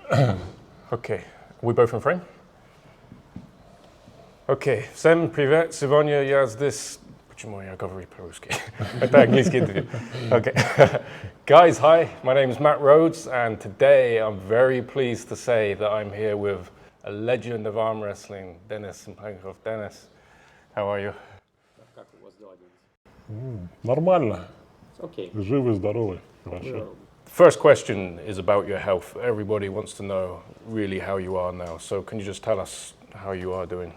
Okay, we both in frame? Okay, всем привет. Сегодня я здесь. Почему я говорю по-русски? Это английский интервью. Okay. Guys, hi, my name is Matt Rhodes, and today I'm very pleased to say that I'm here with a legend of arm wrestling, Dennis Mankov. Dennis, how are you? Как у вас дела, Нормально. Окей. Живы, здоровы. Хорошо. First question is about your health. Everybody wants to know really how you are now. So can you just tell us how you are doing?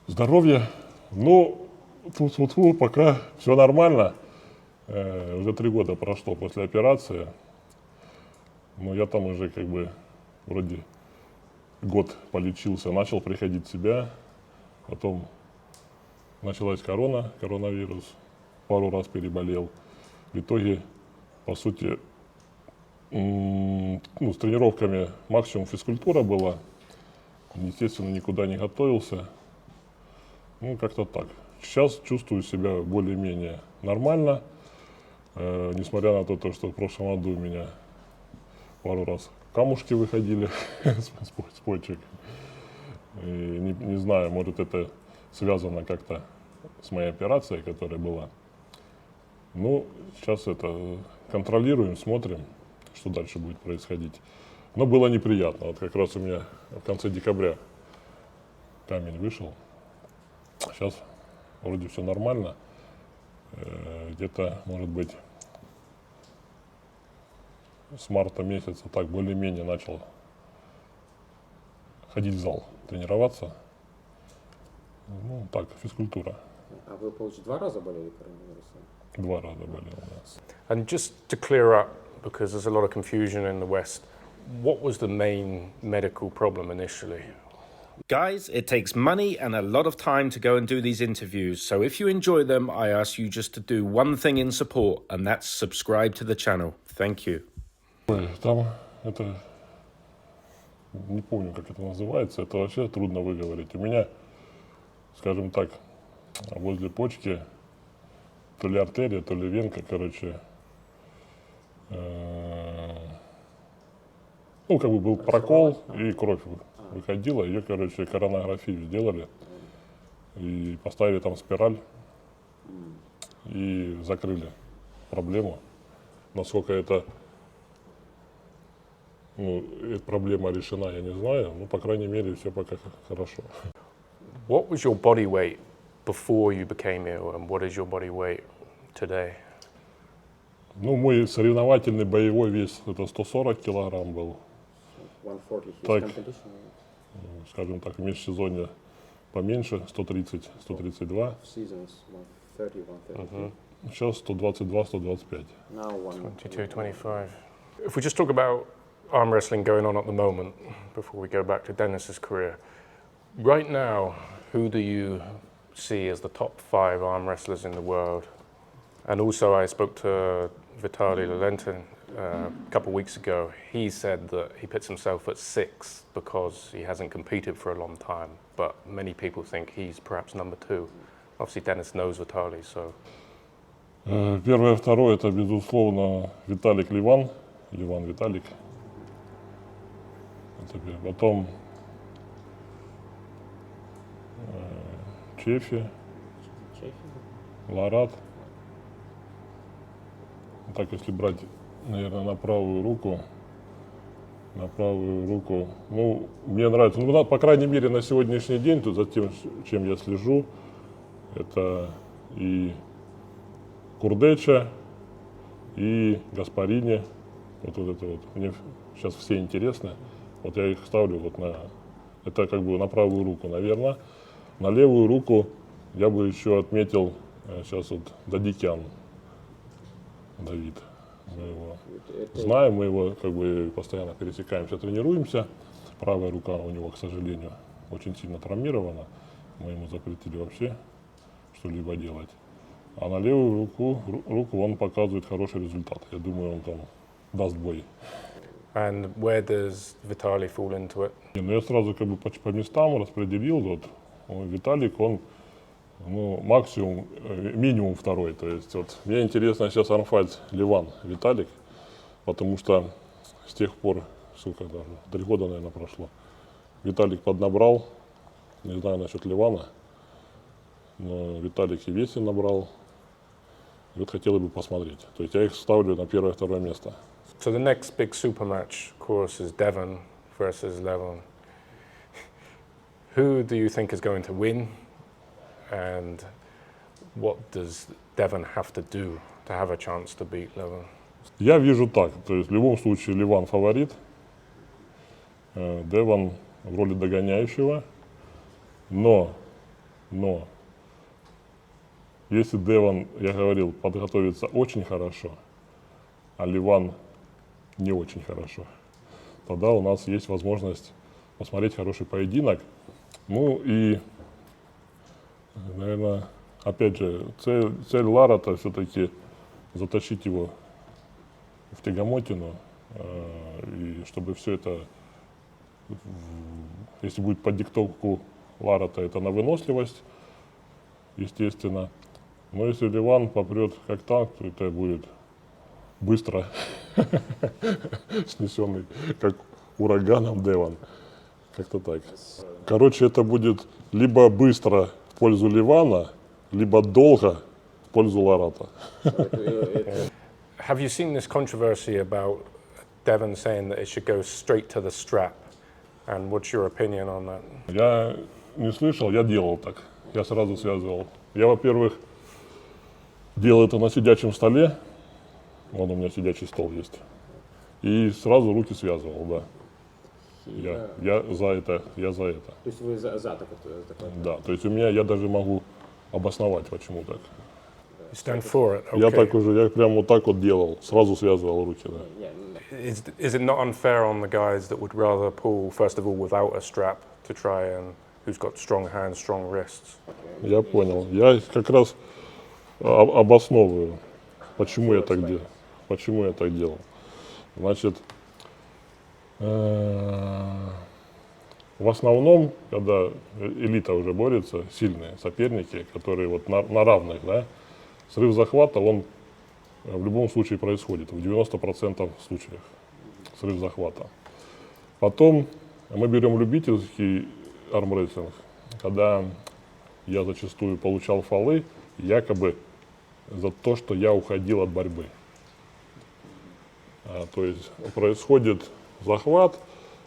Здоровье. Ну, тьфу-тьфу-тьфу, пока все нормально. Уже 3 года прошло после операции. Но я там уже как бы вроде год полечился, начал приходить в себя. Потом началась коронавирус. Пару раз переболел. В итоге, по сути, с тренировками максимум физкультура была. Естественно, никуда не готовился. Ну, как-то так. Сейчас чувствую себя более-менее нормально. Несмотря на то, что в прошлом году у меня пару раз камушки выходили с почек. И не знаю, может это связано как-то с моей операцией, которая была. Ну, сейчас это контролируем, смотрим, что дальше будет происходить. Но было неприятно. Вот как раз у меня в конце декабря камень вышел. Сейчас вроде все нормально. Где-то, может быть, с марта месяца так более-менее начал ходить в зал, тренироваться. Ну, так, физкультура. А вы, получается, 2 раза болели коронавирусом? 2 раза болел, да. And just to clear up, because there's a lot of confusion in the West, what was the main medical problem initially? Guys, it takes money and a lot of time to go and do these interviews, so if you enjoy them, I ask you just to do one thing in support, and that's subscribe to the channel. Thank you. Ой, там это, не помню, как это называется, это вообще трудно выговорить. У меня, скажем так, возле почки то ли артерия, то ли венка, короче, ну, как бы был прокол, и кровь выходила, ее, короче, коронарографию сделали, и поставили там спираль, и закрыли проблему. Насколько это, эта проблема решена, я не знаю, но, по крайней мере, все пока хорошо. What was your body weight before you became ill, and what is your body weight today? Ну, мой соревновательный боевой вес, это 140 килограмм был. 140 his Так. competition. Скажем так, в межсезонье поменьше, 130, 132. Seasons 130, 132. Сейчас 122, 125. Now 22, 25. If we just talk about arm wrestling going on at the moment, before we go back to Dennis's career, right now, who do you see as the top 5 arm wrestlers in the world? And also, I spoke to Vitaly Lelentin a couple of weeks ago. He said that he puts himself at 6 because he hasn't competed for a long time, but many people think he's perhaps number 2. Obviously, Dennis knows Vitaly, so... Первое, второе, это, безусловно, Виталик Ливан, Ливан Виталик. Это потом Чефи, Ларат. Так, если брать, наверное, на правую руку, ну, мне нравится, ну, по крайней мере, на сегодняшний день, то за тем, чем я слежу, это и Курдеча, и Гаспарини, вот это вот, мне сейчас все интересны, вот я их ставлю вот на, это как бы на правую руку, наверное, на левую руку я бы еще отметил сейчас вот Дадикян. Давид. Мы его знаем, мы его как бы постоянно пересекаемся, тренируемся. Правая рука у него, к сожалению, очень сильно травмирована. Мы ему запретили вообще что-либо делать. А на левую руку он показывает хороший результат. Я думаю, он там даст бой. And where does Vitaly fall into it? Ну, я сразу как бы по местам распределил. Вот Виталик, он максимум, минимум 2. То есть вот мне интересно сейчас армфайт Ливан Виталик, потому что с тех пор, сколько даже, 3 года, наверное, прошло. Виталик поднабрал, не знаю насчет Ливана, но Виталик и Весин набрал. И вот хотел бы посмотреть. То есть я их ставлю на 1-2 место. So the next big super match, of course, is Devon versus Levon. Who do you think is going to win, and what does Devon have to do to have a chance to beat Levon? Я вижу так, то есть в любом случае Ливан фаворит, Девон в роли догоняющего, но если Девон, я говорил, подготовится очень хорошо, а Ливан не очень хорошо, тогда у нас есть возможность посмотреть хороший поединок. Ну и, наверное, опять же, цель Лара-то все-таки затащить его в тягомотину, и чтобы все это, если будет под диктовку Лара-то, это на выносливость, естественно. Но если Ливан попрет как танк, то это будет быстро снесенный, как ураганом Девон. Как-то так. Короче, это будет либо быстро в пользу Ливана, либо долго в пользу Ларата. Have you seen this controversy about Devon saying that it should go straight to the strap? And what's your opinion on that? Я не слышал, я делал так. Я сразу связывал. Я, во-первых, делал это на сидячем столе. Вон у меня сидячий стол есть. И сразу руки связывал, да. Я за это. То есть вы за такое? Да, то есть у меня, я даже могу обосновать, почему так. You stand for it, okay. Я так уже, я прям вот так вот делал, сразу связывал руки, да. Is it not unfair on the guys that would rather pull, first of all, without a strap to try and, who's got strong hands, strong wrists? Я понял. Я как раз обосновываю, почему я так делал. Почему я так делал. Значит, в основном, когда элита уже борется, сильные соперники, которые вот на равных, да, срыв захвата, он в любом случае происходит, в 90% случаев срыв захвата. Потом мы берем любительский армрестлинг, когда я зачастую получал фолы, якобы за то, что я уходил от борьбы. То есть происходит захват,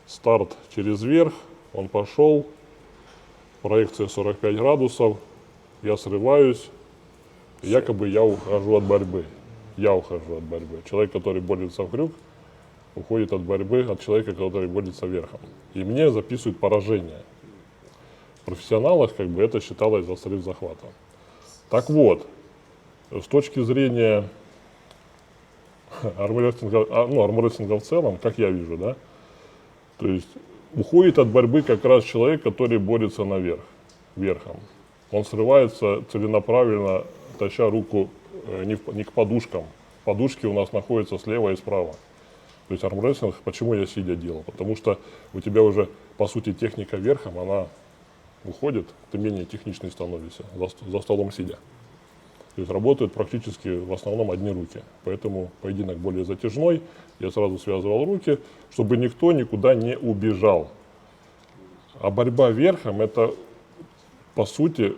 старт через верх, он пошел, проекция 45 градусов, я срываюсь, якобы я ухожу от борьбы. Человек, который борется в крюк, уходит от борьбы от человека, который борется верхом. И мне записывают поражение. В профессионалах как бы это считалось за срыв захвата. Так вот, с точки зрения армрестлинга в целом, как я вижу, да, то есть уходит от борьбы как раз человек, который борется верхом. Он срывается целенаправленно, таща руку не к подушкам. Подушки у нас находятся слева и справа. То есть армрестлинг, почему я сидя делал? Потому что у тебя уже, по сути, техника верхом, она уходит, ты менее техничный становишься за столом сидя. То есть работают практически в основном одни руки. Поэтому поединок более затяжной. Я сразу связывал руки, чтобы никто никуда не убежал. А борьба верхом — это, по сути,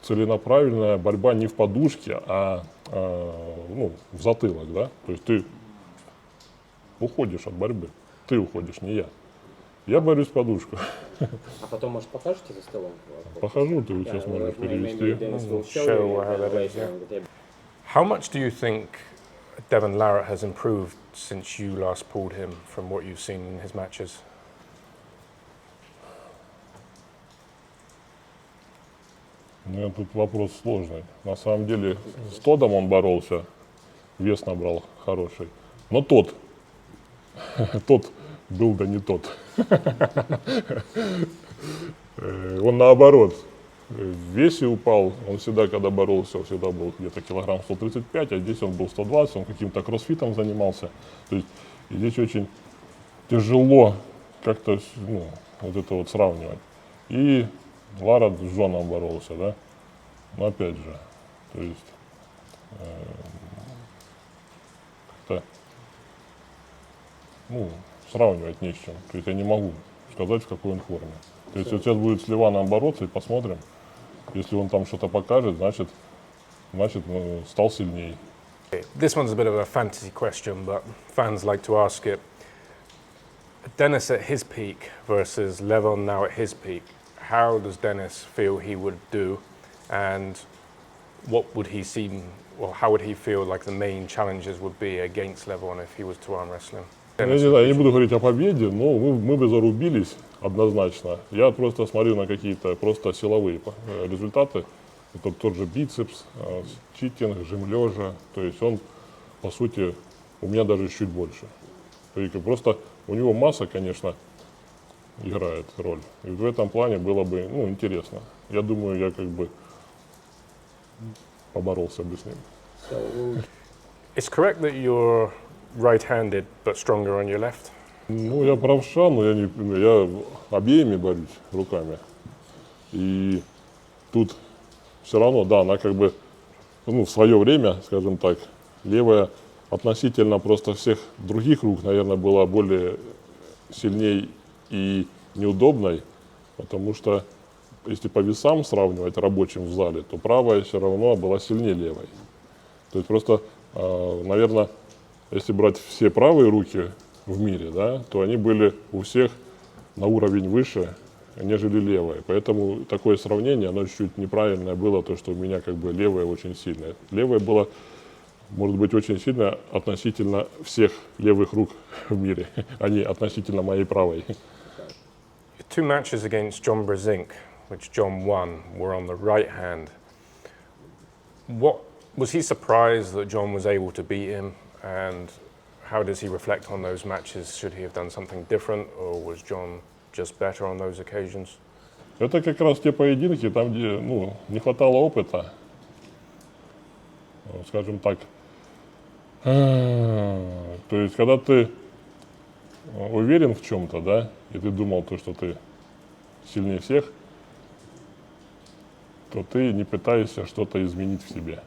целенаправленная борьба не в подушке, а в затылок. Да? То есть ты уходишь от борьбы. Ты уходишь, не я. Я борюсь в подушку. А потом, может, покажете за столом? Похожу, ты сейчас можешь перевести. How much do you think Devon Larratt has improved since you last pulled him from what you've seen in his matches? Ну, тут вопрос сложный. На самом деле, с Тодом он боролся, вес набрал хороший. Но тот был да не тот. Он наоборот, в весе упал. Он всегда, когда боролся, всегда был где-то килограмм 135, а здесь он был 120, он каким-то кроссфитом занимался. То есть здесь очень тяжело как-то вот это вот сравнивать. И Лара с Джоном боролся, да? Но опять же, то есть как-то, сравнивать не с чем. То есть я не могу сказать, в какой он форме. То есть вот сейчас будет с Ливаном бороться и посмотрим. Если он там что-то покажет, значит стал сильнее. This one's a bit of a fantasy question, but fans like to ask it. Dennis at his peak versus Levon now at his peak. How does Dennis feel he would do, and what would he seem, or how would he feel like the main challenges would be against Levon if he was to arm wrestle him? Я не знаю, я не буду говорить о победе, но мы бы зарубились однозначно. Я просто смотрю на какие-то просто силовые результаты. Это тот же бицепс, читинг, жим лежа. То есть он, по сути, у меня даже чуть больше. И просто у него масса, конечно, играет роль. И в этом плане было бы интересно. Я думаю, я как бы поборолся бы с ним. So, It's correct that you're right-handed but stronger on your left. Ну, я правша, но я обеими борюсь руками. И тут все равно, да, она как бы, в свое время, скажем так, левая относительно просто всех других рук, наверное, была более сильней и неудобной, потому что если по весам сравнивать рабочим в зале, то правая все равно была сильнее левой. То есть просто, наверное, если брать все правые руки в мире, да, то они были у всех на уровень выше, нежели левая. Поэтому такое сравнение, оно чуть-чуть неправильное было, то, что у меня как бы левая очень сильная. Левая была, может быть, очень сильная относительно всех левых рук в мире, а не относительно моей правой. Two matches against John Brzenk, which John won, were on the right hand. What was he surprised that John was able to beat him, and how does he reflect on those matches? Should he have done something different, or was John just better on those occasions? Это как раз те поединки, там, где не хватало опыта, скажем так. То есть, когда ты уверен в чем-то, да, и ты думал, что ты сильнее всех, то ты не пытаешься что-то изменить в себе.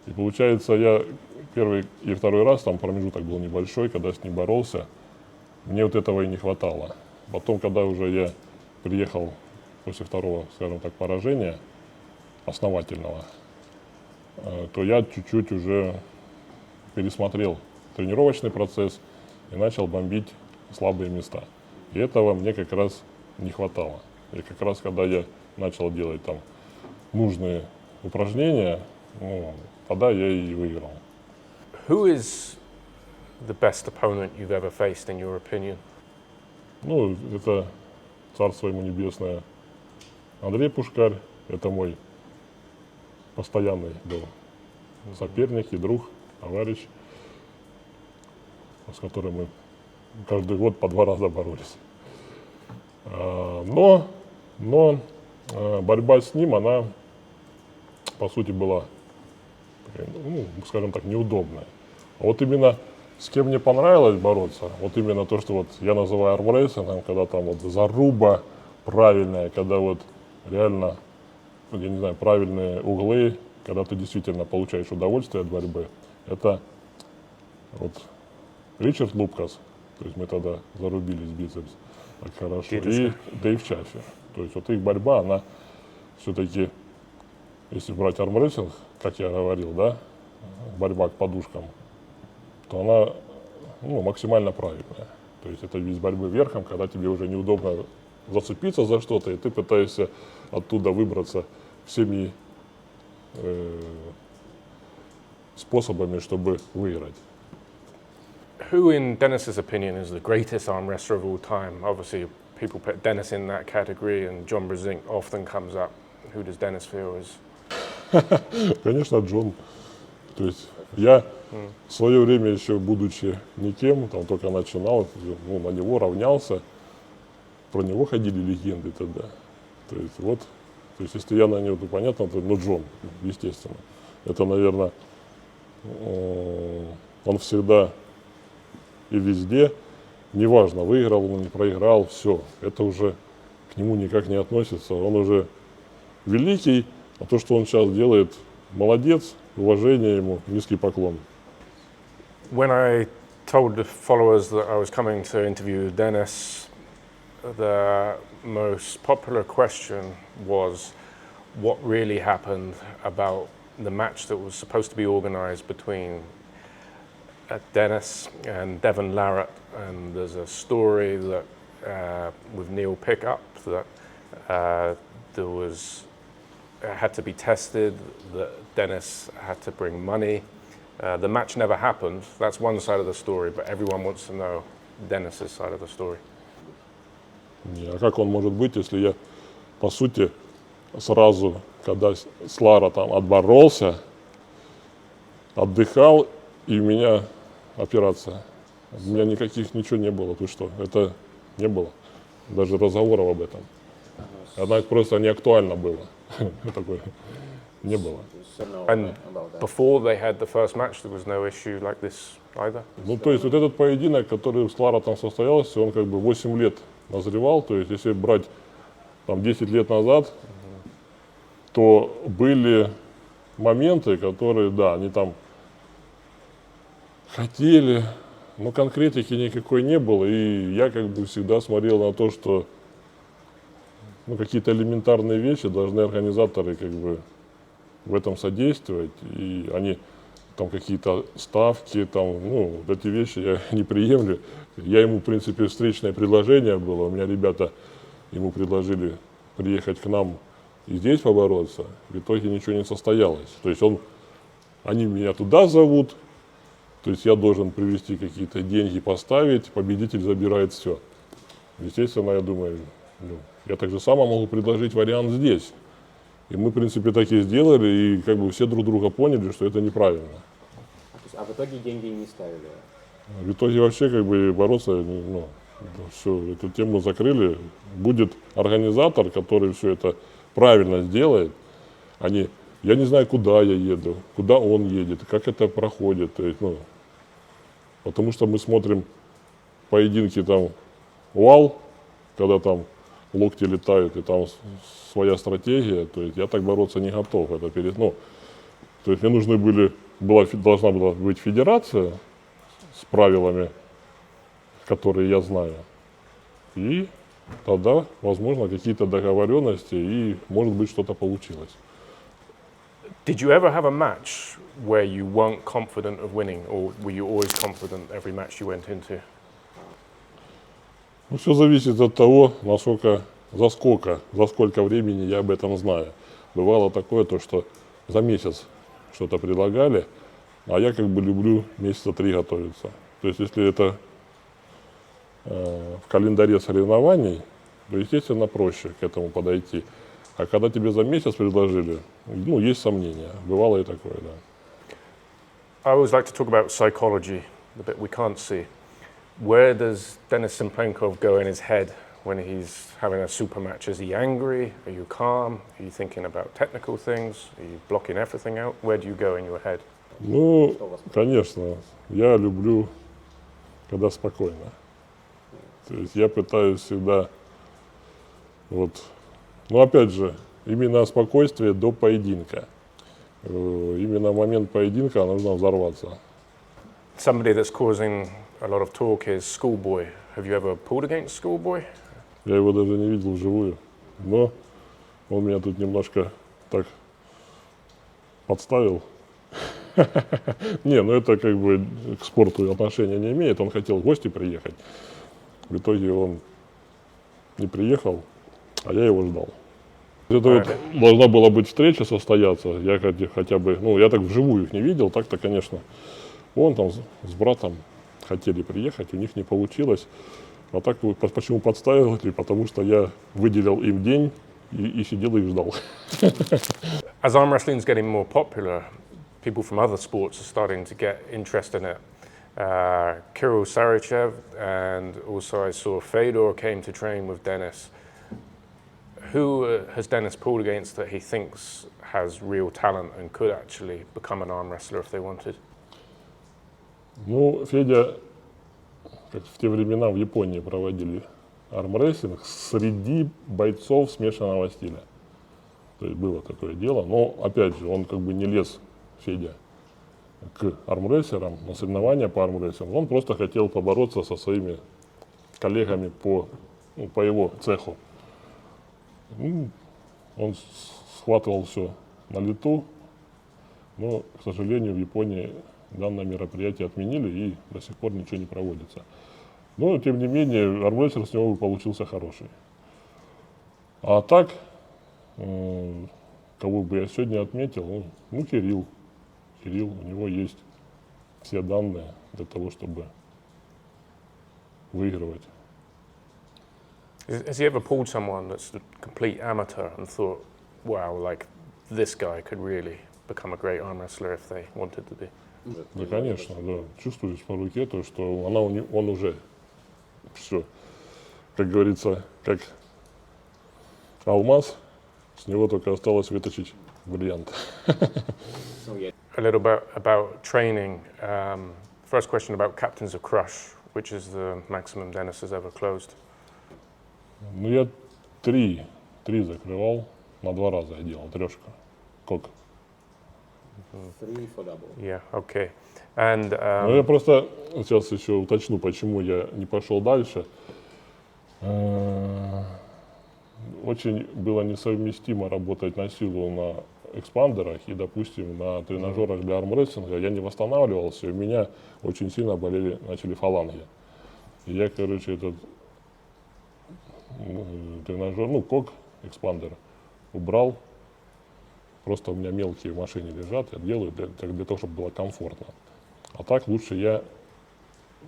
И получается, я первый и второй раз, там промежуток был небольшой, когда с ним боролся, мне вот этого и не хватало. Потом, когда уже я приехал после второго, скажем так, поражения основательного, то я чуть-чуть уже пересмотрел тренировочный процесс и начал бомбить слабые места. И этого мне как раз не хватало. И как раз когда я начал делать там нужные упражнения, тогда я и выиграл. Who is the best opponent you've ever faced, in your opinion? Это царство ему небесное Андрей Пушкарь. Это мой постоянный был соперник и друг, товарищ, с которым мы каждый год по 2 раза боролись. Но борьба с ним, она, по сути, была, скажем так, неудобная. А вот именно с кем мне понравилось бороться, вот именно то, что вот я называю армрейсингом, когда там вот заруба правильная, когда вот реально, я не знаю, правильные углы, когда ты действительно получаешь удовольствие от борьбы, это вот Ричард Лупкас, то есть мы тогда зарубились бицепс так хорошо, и Дэйв Чаффи. То есть вот их борьба, она все-таки, если брать армрестлинг, как я говорил, да, борьба к подушкам, то она максимально правильная. То есть это вид борьбы верхом, когда тебе уже неудобно зацепиться за что-то, и ты пытаешься оттуда выбраться всеми способами, чтобы выиграть. Who, in Dennis's opinion, is the greatest arm wrestler of all time? Obviously, people put Dennis in that category, and John Brzenk often comes up. Who does Dennis feel is? Конечно, Джон. То есть я в свое время, еще будучи никем, там только начинал, на него равнялся, про него ходили легенды тогда. То есть если я на него, то понятно, то Джон, естественно. Это, наверное, он всегда и везде, неважно, выиграл он, не проиграл, все, это уже к нему никак не относится. Он уже великий, а то, что он сейчас делает, молодец, уважение ему, низкий поклон. When I told the followers that I was coming to interview Dennis. The most popular question was what really happened about the match that was supposed to be organized between Dennis and Devon Larratt. And there's a story that with Neil Pickup that there was had to be tested, that Dennis had to bring money. The match never happened. That's one side of the story, but everyone wants to know Dennis's side of the story. А как он может быть, если я, по сути, сразу, когда с Ларратом отборолся, отдыхал, и у меня операция. У меня ничего не было. Ты что? Это не было. Даже разговоров об этом. Она просто не актуально было. Такое не было. So no And about that. before they had the first match, there was no issue like this either? Ну, то есть вот этот поединок, который с Ларратом состоялся, он как бы 8 лет назревал. То есть если брать там 10 лет назад, то были моменты, которые, да, они там хотели, но конкретики никакой не было. И я как бы всегда смотрел на то, что какие-то элементарные вещи должны организаторы как бы в этом содействовать. И они там какие-то ставки, там, вот эти вещи я не приемлю. Я ему, в принципе, встречное предложение было. У меня ребята ему предложили приехать к нам и здесь побороться. В итоге ничего не состоялось. То есть они меня туда зовут, то есть я должен привезти какие-то деньги, поставить, победитель забирает все. Естественно, я думаю, я так же само могу предложить вариант здесь. И мы, в принципе, так и сделали, и как бы все друг друга поняли, что это неправильно. А в итоге деньги не ставили? В итоге вообще как бы бороться, все, эту тему закрыли. Будет организатор, который все это правильно сделает. Я не знаю, куда я еду, куда он едет, как это проходит. То есть, потому что мы смотрим поединки там вал, когда там локти летают, и там своя стратегия, то есть я так бороться не готов. То есть мне должна была быть федерация с правилами, которые я знаю. И тогда, возможно, какие-то договоренности, и, может быть, что-то получилось. Did you ever have a match where you weren't confident of winning, or were you always confident every match you went into? Все зависит от того, за сколько времени я об этом знаю. Бывало такое, что за месяц что-то предлагали, а я как бы люблю месяца 3 готовиться. То есть если это в календаре соревнований, то, естественно, проще к этому подойти. А когда тебе за месяц предложили, есть сомнения. Бывало и такое, да. I always like to talk about psychology, the bit we can't see. Where does Denis Simplenkov go in his head when he's having a super match? Is he angry? Are you calm? Are you thinking about technical things? Are you blocking everything out? Where do you go in your head? Конечно, я люблю, когда спокойно. То есть я пытаюсь всегда, опять же, именно спокойствие до поединка. Именно в момент поединка нужно взорваться. Somebody that's causing a lot of talk is Schoolboy. Have you ever pulled against Schoolboy? Я его даже не видел вживую, но он меня тут немножко так подставил. Это как бы к спорту отношения не имеет. Он хотел в гости приехать. В итоге он не приехал, а я его ждал. Это должна была быть встреча состояться. Я хотя бы, я так вживую их не видел, так-то, конечно, он там с братом хотели приехать, у них не получилось. А так почему подставил? Потому что я выделил им день и сидел и ждал. As arm wrestling is getting more popular, people from other sports are starting to get interested in it. Kirill Sarychev and also I saw Fedor came to train with Denis. Who has Denis pulled against that he thinks has real talent and could actually become an arm wrestler if they wanted? Федя, как в те времена в Японии проводили армрестлинг среди бойцов смешанного стиля. То есть было такое дело, но опять же, он как бы не лез, Федя, к армрестлерам, на соревнования по армрестлингу. Он просто хотел побороться со своими коллегами по его цеху. Ну, он схватывал все на лету, но, к сожалению, в Японии данное мероприятие отменили и до сих пор ничего не проводится. Но, тем не менее, армрестлер с него получился хороший. А так, кого бы я сегодня отметил, ну, Кирилл. Кирилл, у него есть все данные для того, чтобы выигрывать. Has he ever pulled someone that's a complete amateur and thought, wow, like this guy could really become a great arm wrestler if they wanted to be? Да, конечно, да. Чувствуешь по руке то, что он уже все, как говорится, как алмаз, с него только осталось вытащить бриллиант. So yeah, A little bit about training. First question about Captains of Crush, which is the maximum Dennis has ever closed. Ну, я три закрывал, на 2 раза я делал, 3. Как? 3 for double. Yeah, okay. And Ну, я просто сейчас еще уточню, почему я не пошел дальше. Очень было несовместимо работать на силу на экспандерах и, допустим, на тренажерах для армрестлинга. Я не восстанавливался, и у меня очень сильно начали фаланги. И я, короче, этот тренажер, кок, экспандер, убрал. Просто у меня мелкие в машине лежат, я делаю для того, чтобы было комфортно. А так лучше я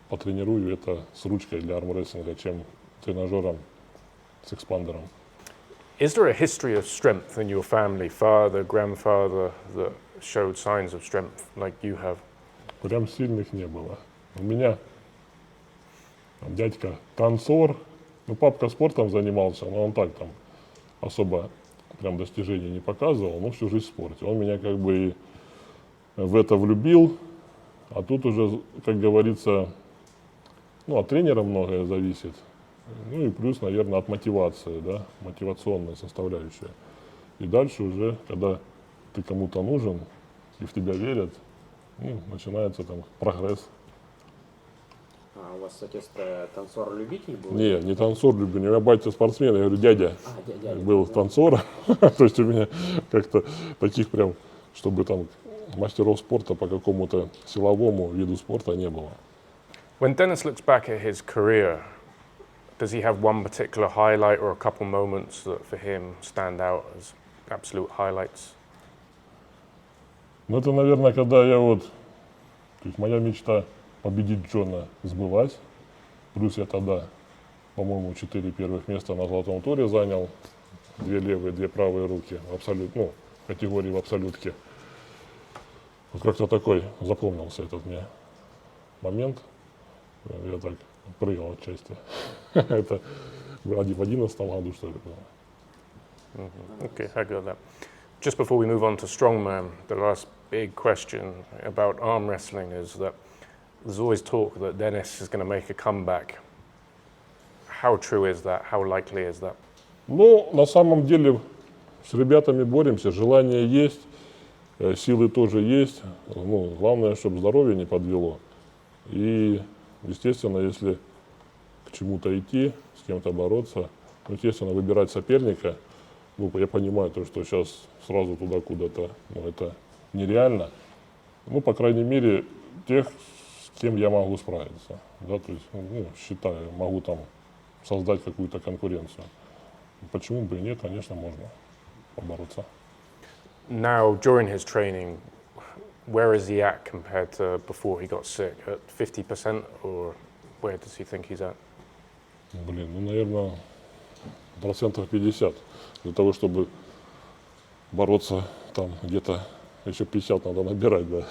потренирую это с ручкой для армрестлинга, чем тренажером с экспандером. is there a history of strength in your family, father, grandfather, that showed signs of strength like you have? Прям сильных не было. У меня дядька танцор, папка спортом занимался, но он так там особо прям достижений не показывал, но всю жизнь в спорте. Он меня как бы и в это влюбил, а тут уже, как говорится, от тренера многое зависит. Ну и плюс, наверное, от мотивации, да, мотивационная составляющая. И дальше уже, когда ты кому-то нужен и в тебя верят, начинается там прогресс. А у вас отец танцор-любитель был? Не танцор люблю, у меня батя спортсмен, я говорю, дядя Дядя. был танцор. То есть у меня как-то таких прям, чтобы там мастеров спорта по какому-то силовому виду спорта не было. When Dennis looks back at his career, does he have one particular highlight or a couple moments that for him stand out as absolute highlights? Ну это, наверное, когда то есть моя мечта победить Джона сбылась. Плюс я тогда, по-моему, 4 первых места на золотом туре занял. 2 левые, 2 правые руки в в категории в абсолютке. Вот как-то такой запомнился этот мне момент. Я так прыгал отчасти. Это в 2011 году, что ли, было. Okay, I got that. Just before we move on to strongman, the last big question about arm wrestling is that there's always talk that Dennis is going to make a comeback. How true is that? How likely is that? Ну, на самом деле, с ребятами боремся, желание есть, силы тоже есть. Главное, чтобы здоровье не подвело. И, естественно, если к чему-то идти, с кем-то бороться, естественно, выбирать соперника, я понимаю, что сейчас сразу туда куда-то, это нереально. По крайней мере, тех, с кем я могу справиться. Да, то есть, считаю, могу там создать какую-то конкуренцию. Почему бы и нет, конечно, можно побороться. Now, during his training, where is he at compared to before he got sick? At 50% or where does he think he's at? Наверное, 50%. Для того, чтобы бороться там где-то еще 50 надо набирать, да.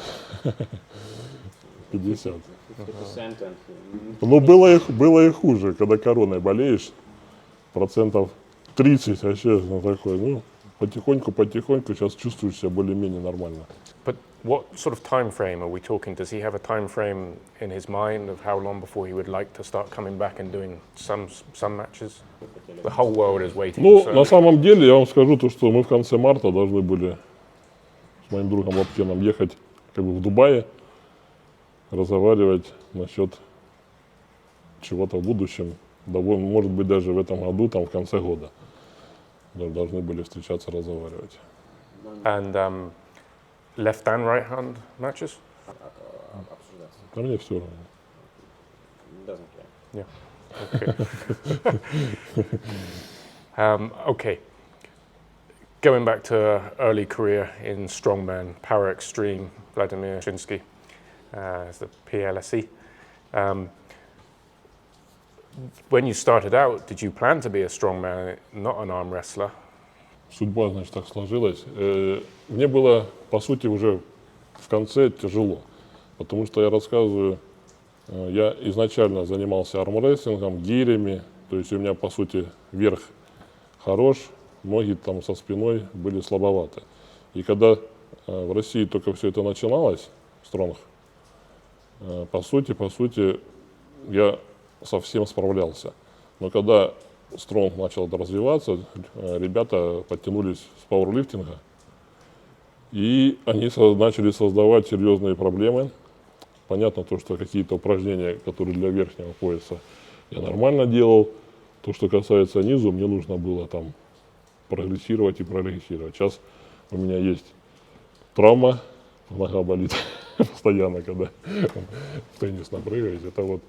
50. 50% and Было и хуже, когда короной болеешь, 30% вообще такой, потихоньку, сейчас чувствуешь себя более-менее нормально. But what sort of time frame are we talking? Does he have a time frame in his mind of how long before he would like to start coming back and doing some matches? The whole world is waiting. На самом деле, я вам скажу то, что мы в конце марта должны были с моим другом Лаптеном ехать в Дубае разговаривать насчет чего-то в будущем, может быть, даже в этом году, там, в конце года. Должны были встречаться, разговаривать. And left and right hand matches? Обсуждаться. А мне все равно. Doesn't care. Yeah. Okay. Okay. Going back to early career in strongman, power extreme, Vladimir Shinsky, is the PLSE. When you started out, did you plan to be a strongman, not an arm wrestler? Судьба, значит, так сложилась. Мне было, по сути, уже в конце тяжело, потому что я рассказываю, я изначально занимался армрестлингом, гирями, то есть у меня, по сути, верх хорош, ноги там со спиной были слабоваты. И когда в России только все это начиналось, стронг, по сути, я совсем справлялся. Но когда стронг начал развиваться, ребята подтянулись с пауэрлифтинга, и они начали создавать серьезные проблемы. Понятно то, что какие-то упражнения, которые для верхнего пояса, я нормально делал. То, что касается низу, мне нужно было там прогрессировать и прогрессировать. Сейчас у меня есть травма, нога болит постоянно, когда в теннис напрыгаете. Это вот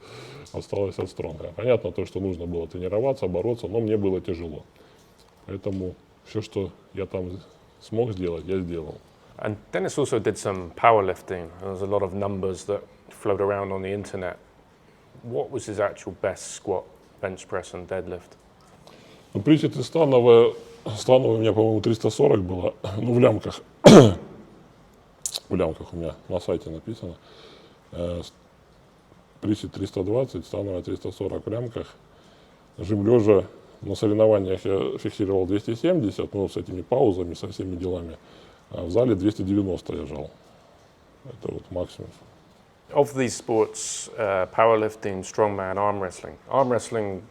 осталось от стронга. Понятно то, что нужно было тренироваться, бороться, но мне было тяжело. Поэтому все, что я там смог сделать, я сделал. And Dennis also did some powerlifting. There's a lot of numbers that float around on the internet. What was his actual best squat, bench press and deadlift? Ну, присед и становая у меня, по-моему, 340 было, ну, в лямках. В лямках у меня на сайте написано. Присед 320, становая 340 в лямках. Жим лежа на соревнованиях я фиксировал 270, ну, с этими паузами, со всеми делами. А в зале 290 я жал. Это вот максимум. Of these sports, powerlifting, strongman, arm wrestling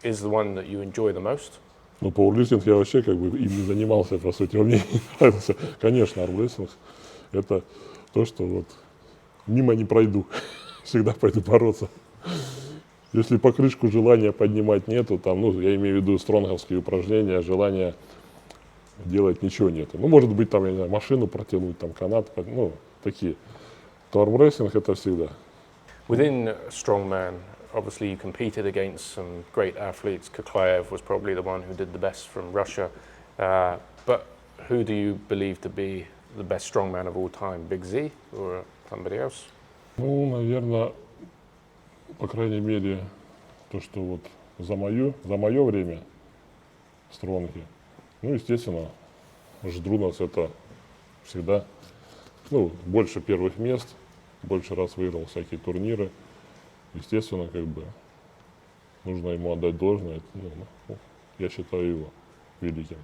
is the one that you enjoy the most? Ну, пауэрлифтинг я вообще как бы им не занимался, по сути, он мне не нравился. Конечно, армрестлинг — это то, что вот мимо не пройду, всегда пойду бороться. Если покрышку желания поднимать нету, там, ну, я имею в виду стронговские упражнения, желания делать ничего нету. Ну, может быть, там, я не знаю, машину протянуть, там, канат, ну, такие. То армрестлинг — это всегда. Within strongman, obviously you competed against some great athletes. Kuklaev was probably the one who did the best from Russia. But who do you believe to be the best strongman of all time? Big Z or somebody else? Ну, наверное, по крайней мере, то, что вот за мое время в стронге, ну, естественно, Ждрунас — это всегда, ну, больше первых мест, больше раз выиграл всякие турниры. Естественно, как бы нужно ему отдать должное. Ну, я считаю его великим.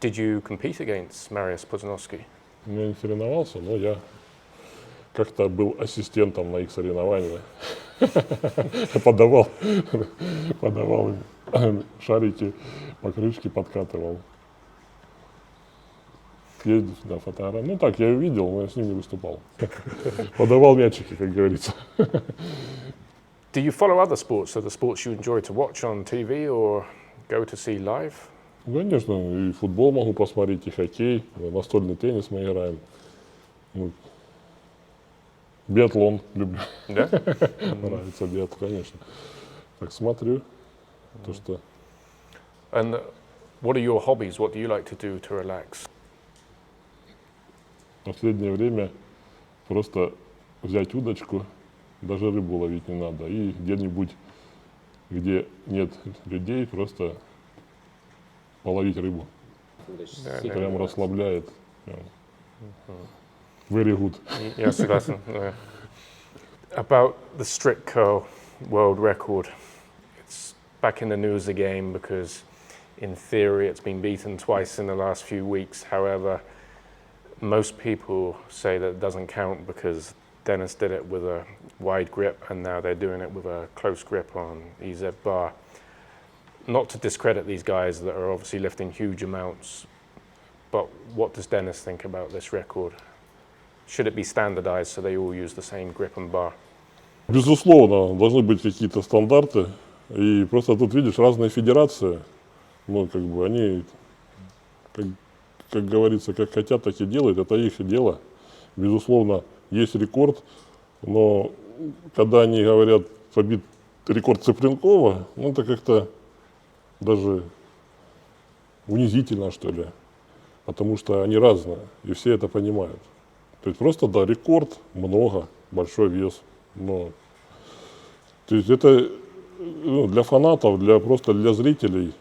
Did you compete against Mariusz Pudzianowski? Я не соревновался, но я как-то был ассистентом на их соревнованиях. Подавал им шарики, покрышки подкатывал. Ездил сюда, фотографировал. Ну так, я видел, но я с ним не выступал. Подавал мячики, как говорится. Do you follow other sports? So the sports you enjoy to watch on TV or go to see live? Конечно, и футбол могу посмотреть, и хоккей, и настольный теннис мы играем. Ну, биатлон люблю. Yeah. Нравится биатлон, конечно. Так смотрю, то что... And what are your hobbies? What do you like to do to relax? В последнее время просто взять удочку, даже рыбу ловить не надо, и где-нибудь, где нет людей, просто половить рыбу. Прям расслабляет. Прям. Very good. Я согласен. About the strict curl world record, it's back in the news again because in theory it's been beaten twice in the last few weeks. However, most people say that it doesn't count because Dennis did it with a wide grip and now they're doing it with a close grip on EZ bar. Not to discredit these guys that are obviously lifting huge amounts, but what does Dennis think about this record? should it be standardized so they all use the same grip and bar? Безусловно, должны быть какие-то стандарты. И просто тут, видишь, разные федерации, ну, как бы они, как говорится, как хотят, так и делают, это их дело. Безусловно, есть рекорд, но когда они говорят побит рекорд Цыпленкова, ну, это как-то даже унизительно, что ли, потому что они разные, и все это понимают. То есть просто, да, рекорд, много, большой вес, но... То есть это ну, для фанатов, просто для зрителей,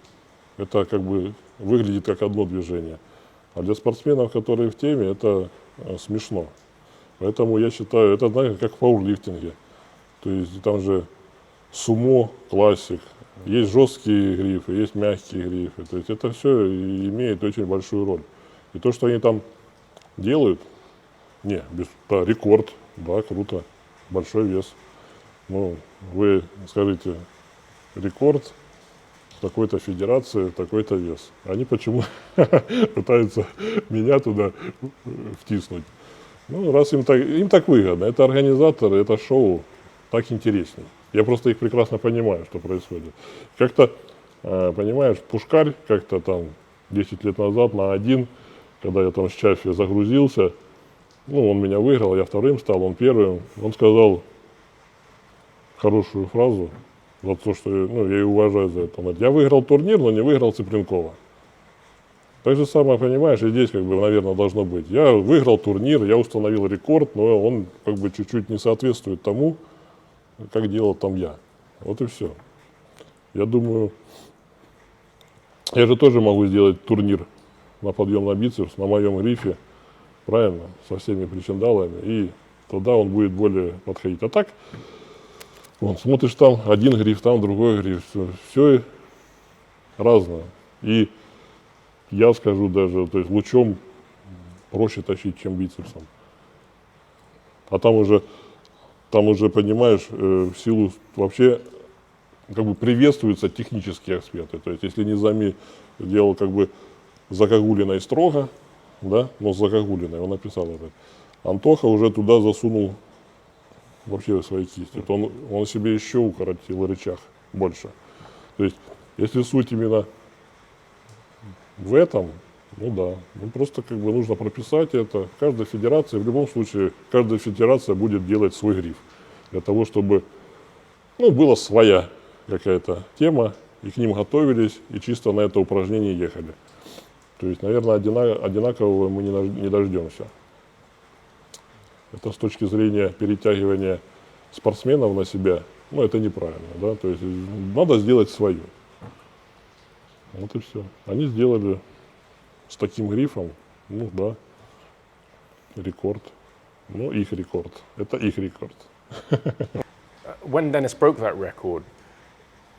это как бы выглядит как одно движение. А для спортсменов, которые в теме, это смешно. Поэтому я считаю, это, знаете, как в пауэрлифтинге. То есть там же сумо, классик, есть жесткие грифы, есть мягкие грифы. То есть это все имеет очень большую роль. И то, что они там делают, да, рекорд, да, круто, большой вес. Ну, вы скажите, рекорд в такой-то федерации, такой-то вес. Они почему пытаются меня туда втиснуть? Ну, раз им так выгодно, это организаторы, это шоу, так интереснее. Я просто их прекрасно понимаю, что происходит. Как-то, понимаешь, Пушкарь как-то там 10 лет назад на один, когда я там с Чаффи загрузился, ну, он меня выиграл, я вторым стал, он первым, он сказал хорошую фразу за то, что ну, я и уважаю за это. Он говорит, я выиграл турнир, но не выиграл Цыпленкова. Так же самое, понимаешь, и здесь, как бы, наверное, должно быть. Я выиграл турнир, я установил рекорд, но он как бы чуть-чуть не соответствует тому, как делал там я. Вот и все. Я думаю, я же тоже могу сделать турнир на подъем на бицепс, на моем грифе, правильно, со всеми причиндалами, и тогда он будет более подходить. А так, вон, смотришь, там один гриф, там другой гриф, все разное. И я скажу даже, то есть лучом проще тащить, чем бицепсом. А там уже понимаешь, в силу вообще как бы приветствуются технические аспекты. То есть если Низами делал как бы Закагулиной строго, да, но с Закагулиной, он написал это. Антоха уже туда засунул вообще свои кисти. Он себе еще укоротил рычаг больше. То есть если суть именно в этом, ну да, ну просто как бы нужно прописать это. Каждая федерация, в любом случае, каждая федерация будет делать свой гриф. Для того, чтобы, ну, была своя какая-то тема, и к ним готовились, и чисто на это упражнение ехали. То есть, наверное, одинакового мы не дождемся. Это с точки зрения перетягивания спортсменов на себя, ну, это неправильно, да, то есть надо сделать свое. Вот и все. Они сделали с таким грифом, ну да, рекорд. Ну, их рекорд. Это их рекорд. When Dennis broke that record,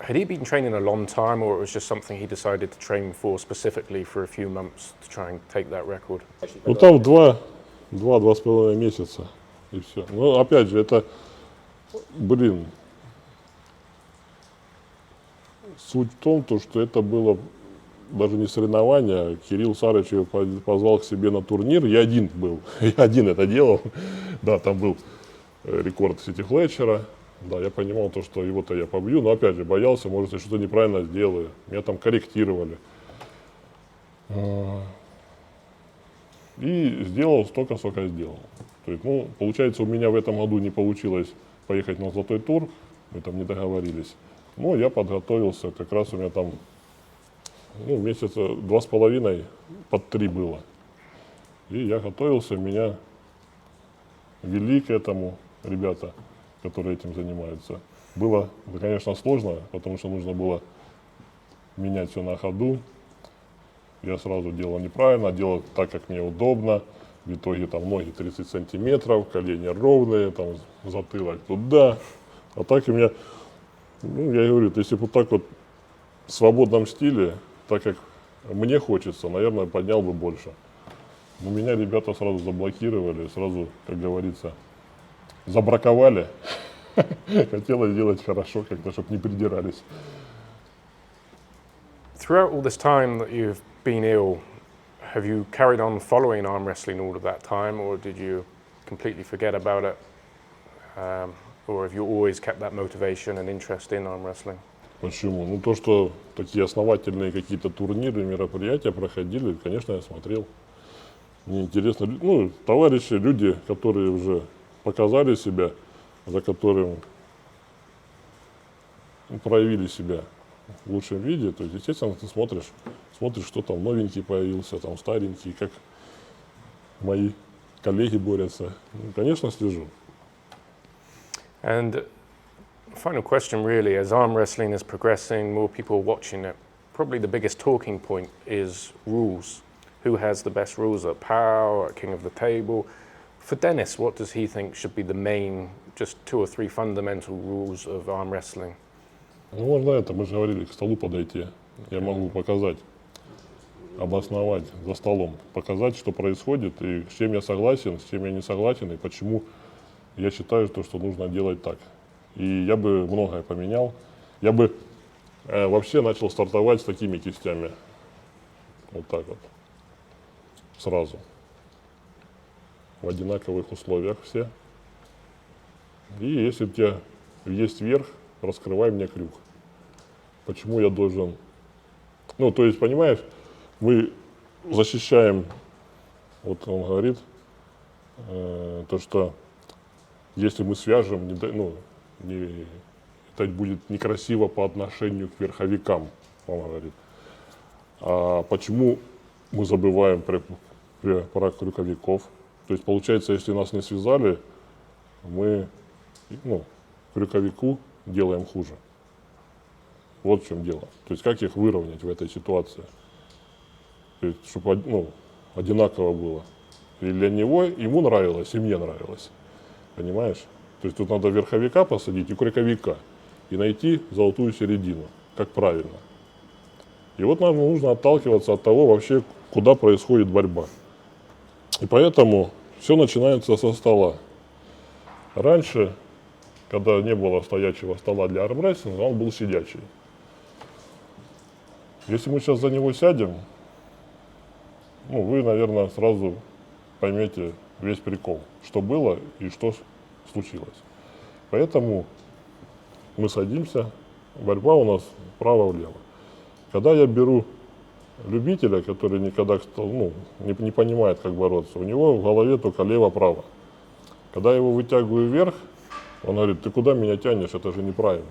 had he been training a long time, or it was just something he decided to train for specifically for a few months to try and take that record? Ну, там 2,5 месяца, и все. Ну, опять же, это, блин, суть в том, что это было даже не соревнование. Кирилл Сарычев позвал к себе на турнир. Я один был. Я один это делал. Да, там был рекорд Сити Флетчера. Да, я понимал то, что его-то я побью. Но опять же, боялся, может, я что-то неправильно сделаю. Меня там корректировали. И сделал столько, сколько сделал. То есть, ну, получается, у меня в этом году не получилось поехать на золотой тур. Мы там не договорились. Но я подготовился. Как раз у меня там ну, месяца 2,5 под 3 было. И я готовился, меня вели к этому ребята, которые этим занимаются. Было, конечно, сложно, потому что нужно было менять все на ходу. Я сразу делал неправильно, делал так, как мне удобно. В итоге там ноги 30 сантиметров, колени ровные, там затылок туда. А так у меня, ну, я говорю, если бы вот так вот в свободном стиле, так как мне хочется, наверное, поднял бы больше. Но меня ребята сразу заблокировали, сразу, как говорится, забраковали. Хотелось сделать хорошо, как-то, чтобы не придирались. Throughout all this time that you've been ill, have you carried on following arm wrestling all of that time, or did you completely forget about it? Or have you always kept that motivation and interest in arm wrestling? Почему? Ну, то, что такие основательные какие-то турниры, мероприятия проходили, конечно, я смотрел. Мне интересно, ну, товарищи, люди, которые уже показали себя, за которым проявили себя в лучшем виде, то есть, естественно, ты смотришь, что там новенький появился, там старенький, как мои коллеги борются. Ну, конечно, слежу. And final question really, as arm wrestling is progressing, more people are watching it, probably the biggest talking point is rules. Who has the best rules at POW, at King of the Table? For Dennis, what does he think should be the main, just 2 or 3 fundamental rules of arm wrestling? Ну, можно это, мы же говорили, к столу подойти. Я могу показать, обосновать за столом, показать, что происходит, и с чем я согласен, с чем я не согласен, и почему я считаю, что нужно делать так. И я бы многое поменял. Я бы вообще начал стартовать с такими кистями. Вот так вот. Сразу. В одинаковых условиях все. И если у тебя есть верх, раскрывай мне крюк. Почему я должен... Ну, то есть, понимаешь, мы защищаем, вот он говорит, то, что если мы свяжем, это будет некрасиво по отношению к верховикам, он говорит. А почему мы забываем про крюковиков? То есть, получается, если нас не связали, мы крюковику делаем хуже. Вот в чем дело. То есть, как их выровнять в этой ситуации? То есть, чтобы одинаково было. И для него, ему нравилось, и мне нравилось. Понимаешь? То есть, тут надо верховика посадить и крюковика. И найти золотую середину, как правильно. И вот нам нужно отталкиваться от того вообще, куда происходит борьба. И поэтому все начинается со стола. Раньше, когда не было стоячего стола для армрестлинга, он был сидячий. Если мы сейчас за него сядем, вы, наверное, сразу поймете весь прикол, что было и что случилось. Поэтому мы садимся, борьба у нас вправо-влево. Когда я беру любителя, который никогда не понимает, как бороться, у него в голове только лево-право. Когда я его вытягиваю вверх, он говорит: ты куда меня тянешь, это же неправильно.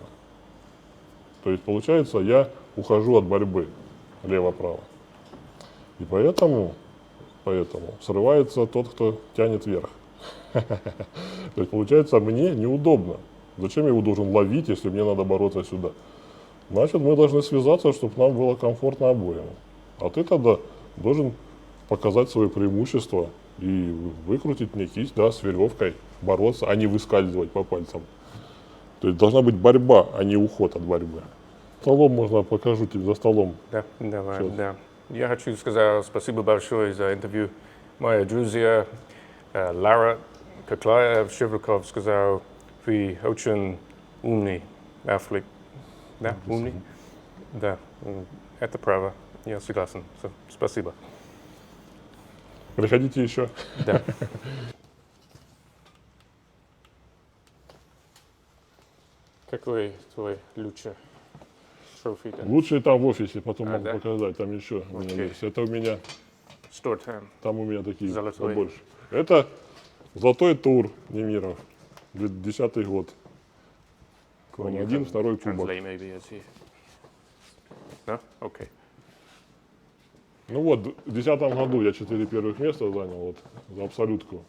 То есть, получается, я ухожу от борьбы лево-право. И поэтому срывается тот, кто тянет вверх. То есть, получается, мне неудобно. Зачем я его должен ловить, если мне надо бороться сюда? Значит, мы должны связаться, чтобы нам было комфортно обоим. А ты тогда должен показать свое преимущество и выкрутить мне кисть, с веревкой, бороться, а не выскальзывать по пальцам. То есть должна быть борьба, а не уход от борьбы. Столом можно, покажу тебе, за столом. Да, давай, да. Я хочу сказать спасибо большое за интервью. Мои друзья Лара Коклаев, Щербаков сказал, вы очень умный атлет. Да, умный? Да, это право. Я согласен. Спасибо. Приходите еще. Да. Какой твой лучший трофей? Лучший там в офисе, потом могу да? показать. Там еще у меня Окей. есть. Это у меня, Store time. там у меня такие Золотой. побольше. Это золотой тур Немиров, 2010 год. Он один, второй кубок. Translate maybe as he. No? Okay. Ну вот, в 2010 году я 4 первых места занял, вот, за абсолютку.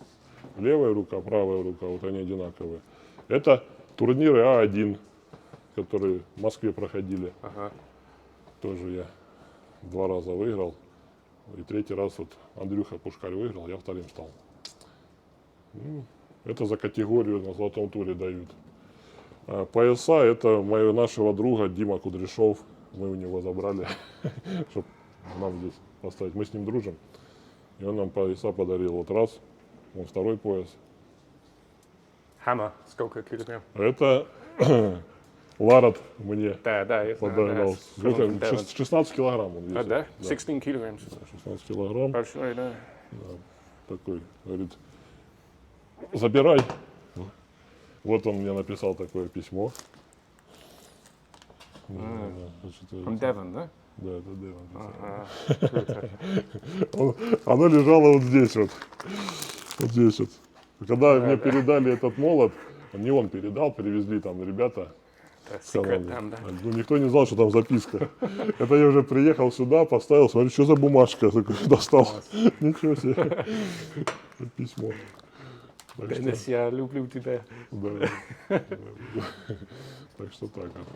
Левая рука, правая рука, вот они одинаковые. Это турниры А1, которые в Москве проходили. Ага. Тоже я 2 раза выиграл. И 3-й раз вот Андрюха Пушкарь выиграл, я 2-м стал. Это за категорию на золотом туре дают. А пояса это нашего друга Дима Кудряшов. Мы у него забрали, чтобы нам здесь поставить. Мы с ним дружим. И он нам пояса подарил. Вот раз, вот 2-й пояс. Hammer. Сколько килограмм? Это Ларат мне Да, я знаю. подарил. Да. 16 килограмм он А, весит. да? 16 килограмм. 16 килограмм. Большой, да. Такой, говорит, забирай. Вот он мне написал такое письмо. From Devon, да? Да, это Дэвон. Оно лежало вот здесь вот. Вот здесь вот. Когда мне передали этот молот, не он передал, привезли там ребята. Secret Сказали. там, да? Ну, никто не знал, что там записка. Это я уже приехал сюда, поставил, смотрю, что за бумажка. Такой, достал. Ничего себе. Письмо. Так что, Денис, я люблю тебя. да. Так что так вот.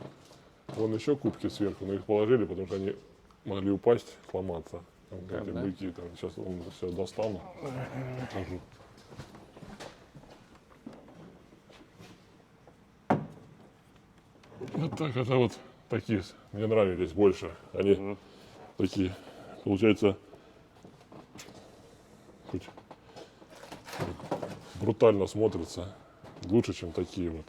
Вон еще кубки сверху, но их положили, потому что они могли упасть, сломаться. Там, эти да? быки, там, сейчас он все достану. Покажу. Вот так, это вот такие, мне нравились больше. Они такие, получается, хоть брутально смотрятся, лучше, чем такие вот.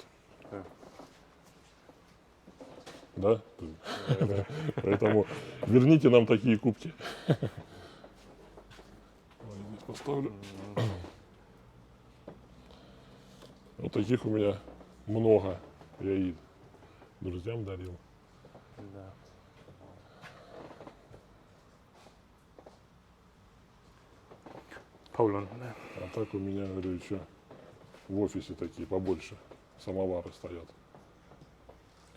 Да? Поэтому верните нам такие кубки. Ой, здесь поставлю. Вот таких у меня много. Я и друзьям дарил. Да. Poland. Да. А так у меня, говорю, еще в офисе такие побольше. Самовары стоят.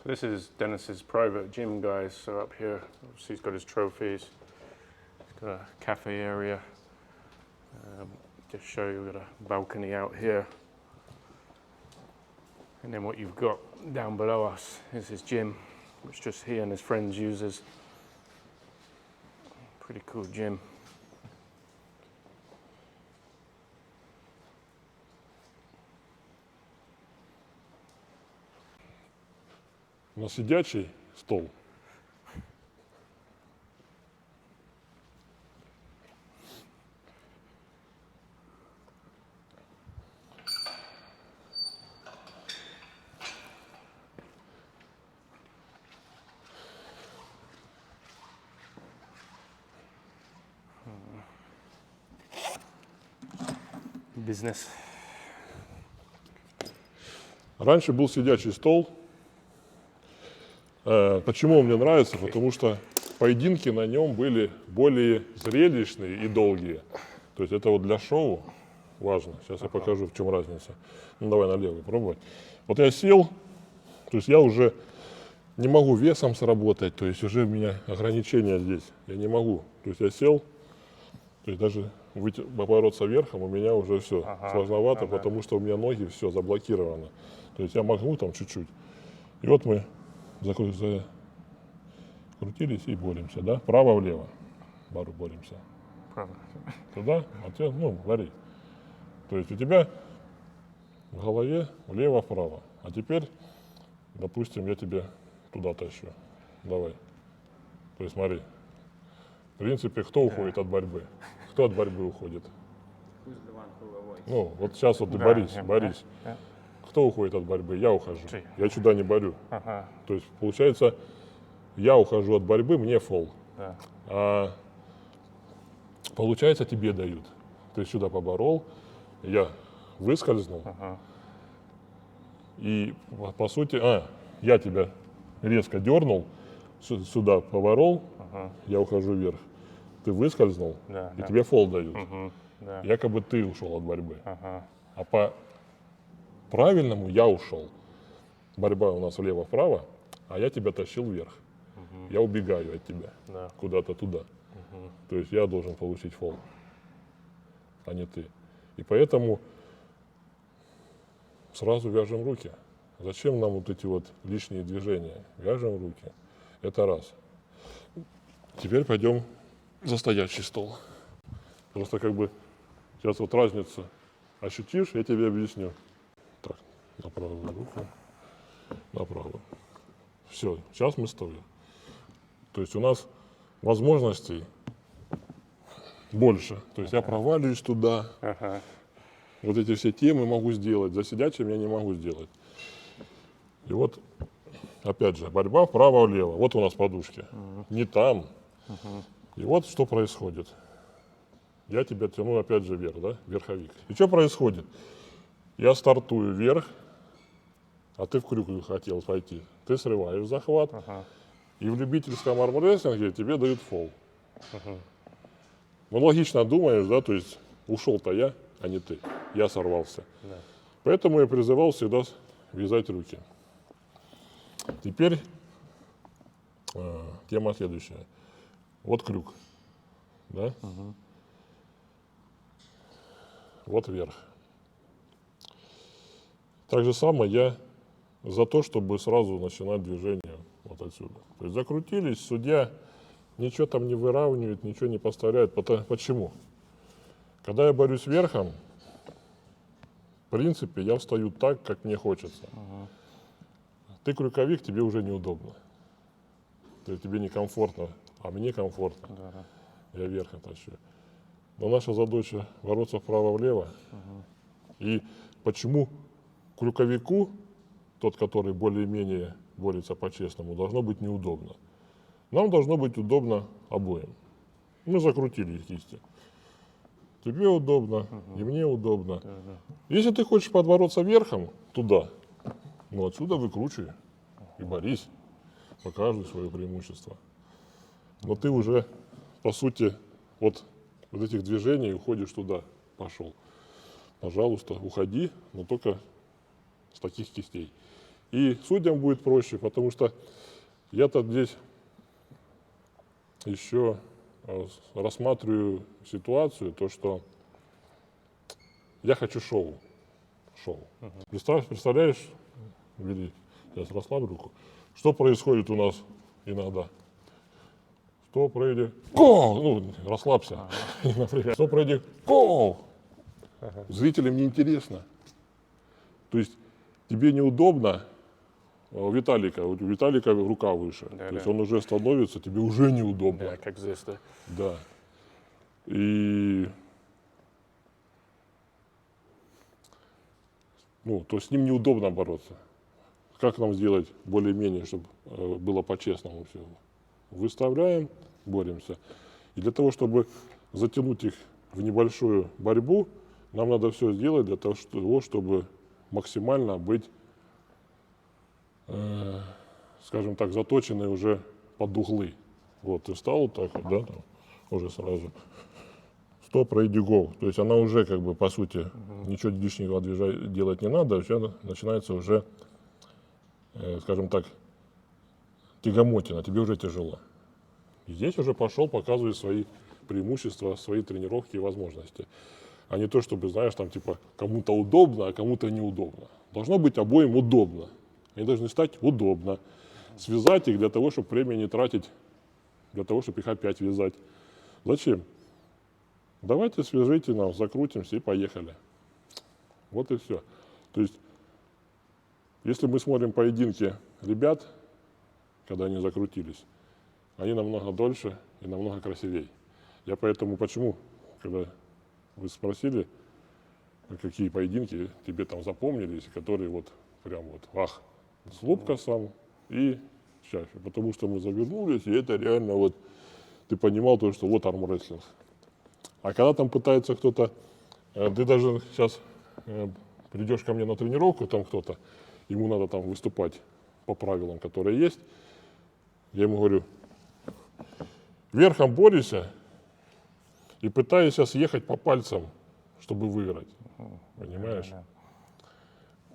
So this is Dennis's private gym, guys. So up here, obviously he's got his trophies. He's got a cafe area. Just show you, we've got a balcony out here. And then what you've got down below us is his gym, which just he and his friends uses. Pretty cool gym. На сидячий стол. Business. Раньше был сидячий стол. Почему он мне нравится? Потому что поединки на нем были более зрелищные и долгие. То есть это вот для шоу важно. Сейчас я покажу, в чем разница. Ну давай на левый пробовать. Вот я сел, то есть я уже не могу весом сработать, то есть уже у меня ограничения здесь. Я не могу. То есть я сел, то есть даже бороться верхом у меня уже все сложновато, потому что у меня ноги все заблокировано. То есть я могу там чуть-чуть. И вот мы закрутились и боремся, да? Право-влево. Боремся. Правда. Туда, а тебе, ну, вари. То есть у тебя в голове влево-вправо. А теперь, допустим, я тебе туда тащу. Давай. То есть смотри. В принципе, кто уходит от борьбы? Кто от борьбы уходит? Ну, вот сейчас вот ты Да, борись, я- борись. да. Кто уходит от борьбы? Я ухожу. Ты. Я сюда не борю. Ага, То есть, получается, я ухожу от борьбы, мне фол. да. А получается, тебе дают. Ты сюда поборол, я выскользнул. И, по сути, я тебя резко дернул, сюда поборол, я ухожу вверх. Ты выскользнул, Да, и да. тебе фол дают. Да. Якобы ты ушел от борьбы. Ага. А по правильному я ушел. Борьба у нас влево-вправо, а я тебя тащил вверх. Я убегаю от тебя Да. куда-то туда. То есть я должен получить фол, а не ты. И поэтому сразу вяжем руки. Зачем нам вот эти вот лишние движения? Вяжем руки. Это раз. Теперь пойдем за стоячий стол. Просто как бы сейчас вот разницу ощутишь, я тебе объясню. Так, на правую руку, на правую. Все, сейчас мы стоим. То есть у нас возможностей больше. То есть я проваливаюсь туда. Ага. Вот эти все темы могу сделать. За сидячим я не могу сделать. И вот, опять же, борьба вправо-влево. Вот у нас подушки. Не там. И вот что происходит. Я тебя тяну опять же вверх, да? Верховик. И что происходит? Я стартую вверх, а ты в крюк хотел пойти. Ты срываешь захват, и в любительском армрестлинге тебе дают фол. Ну, логично думаешь, да, то есть ушел-то я, а не ты. Я сорвался. Да. Поэтому я призывал всегда вязать руки. Теперь тема следующая. Вот крюк, да? Вот вверх. Так же самое я за то, чтобы сразу начинать движение вот отсюда. То есть закрутились, судья ничего там не выравнивает, ничего не поставляет. Почему? Когда я борюсь верхом, в принципе, я встаю так, как мне хочется. Ты крюковик, тебе уже неудобно. То есть тебе некомфортно, а мне комфортно. Я верхом тащу. Но наша задача бороться вправо-влево. И почему крюковику, тот, который более-менее борется по-честному, должно быть неудобно? Нам должно быть удобно обоим. Мы закрутили их кисти. Тебе удобно, и мне удобно. Если ты хочешь подбороться верхом туда, ну отсюда выкручивай и борись, показывай свое преимущество. Но ты уже, по сути, от вот этих движений уходишь туда, пошел. Пожалуйста, уходи, но только с таких кистей. И судьям будет проще, потому что я-то здесь еще рассматриваю ситуацию, то, что я хочу шоу. Представляешь, Вели, я расслаблю руку, что происходит у нас иногда? Что пройдет? Гол! Ну, расслабься. Например, что пройдет? Гол! Зрителям неинтересно. То есть тебе неудобно, у Виталика рука выше. Да, То есть да. он уже становится, тебе уже неудобно. Да, как здесь, да. Да. И то с ним неудобно бороться. Как нам сделать более-менее, чтобы было по-честному все? Выставляем, боремся. И для того, чтобы затянуть их в небольшую борьбу, нам надо все сделать для того, чтобы максимально быть, скажем так, заточенной уже под углы. Вот, ты встал вот так вот, да, там, уже сразу. Стоп, ready, go. То есть она уже, как бы, по сути, ничего лишнего делать не надо, все начинается уже, скажем так, тягомотина, тебе уже тяжело. И здесь уже пошел показывать свои преимущества, свои тренировки и возможности. А не то, чтобы, знаешь, там, типа, кому-то удобно, а кому-то неудобно. Должно быть обоим удобно. Они должны стать удобно. Связать их для того, чтобы время не тратить, для того, чтобы их опять вязать. Зачем? Давайте свяжите нам, закрутимся и поехали. Вот и все. То есть, если мы смотрим поединки ребят, когда они закрутились, они намного дольше и намного красивее. Я поэтому, почему, когда вы спросили, какие поединки тебе там запомнились, которые вот прям вот, с Лубкасом и чаще. Потому что мы завернулись, и это реально вот, ты понимал то, что вот армрестлинг. А когда там пытается кто-то, ты даже сейчас придешь ко мне на тренировку, там кто-то, ему надо там выступать по правилам, которые есть, я ему говорю, верхом борися и пытайся съехать по пальцам, чтобы выиграть. Понимаешь?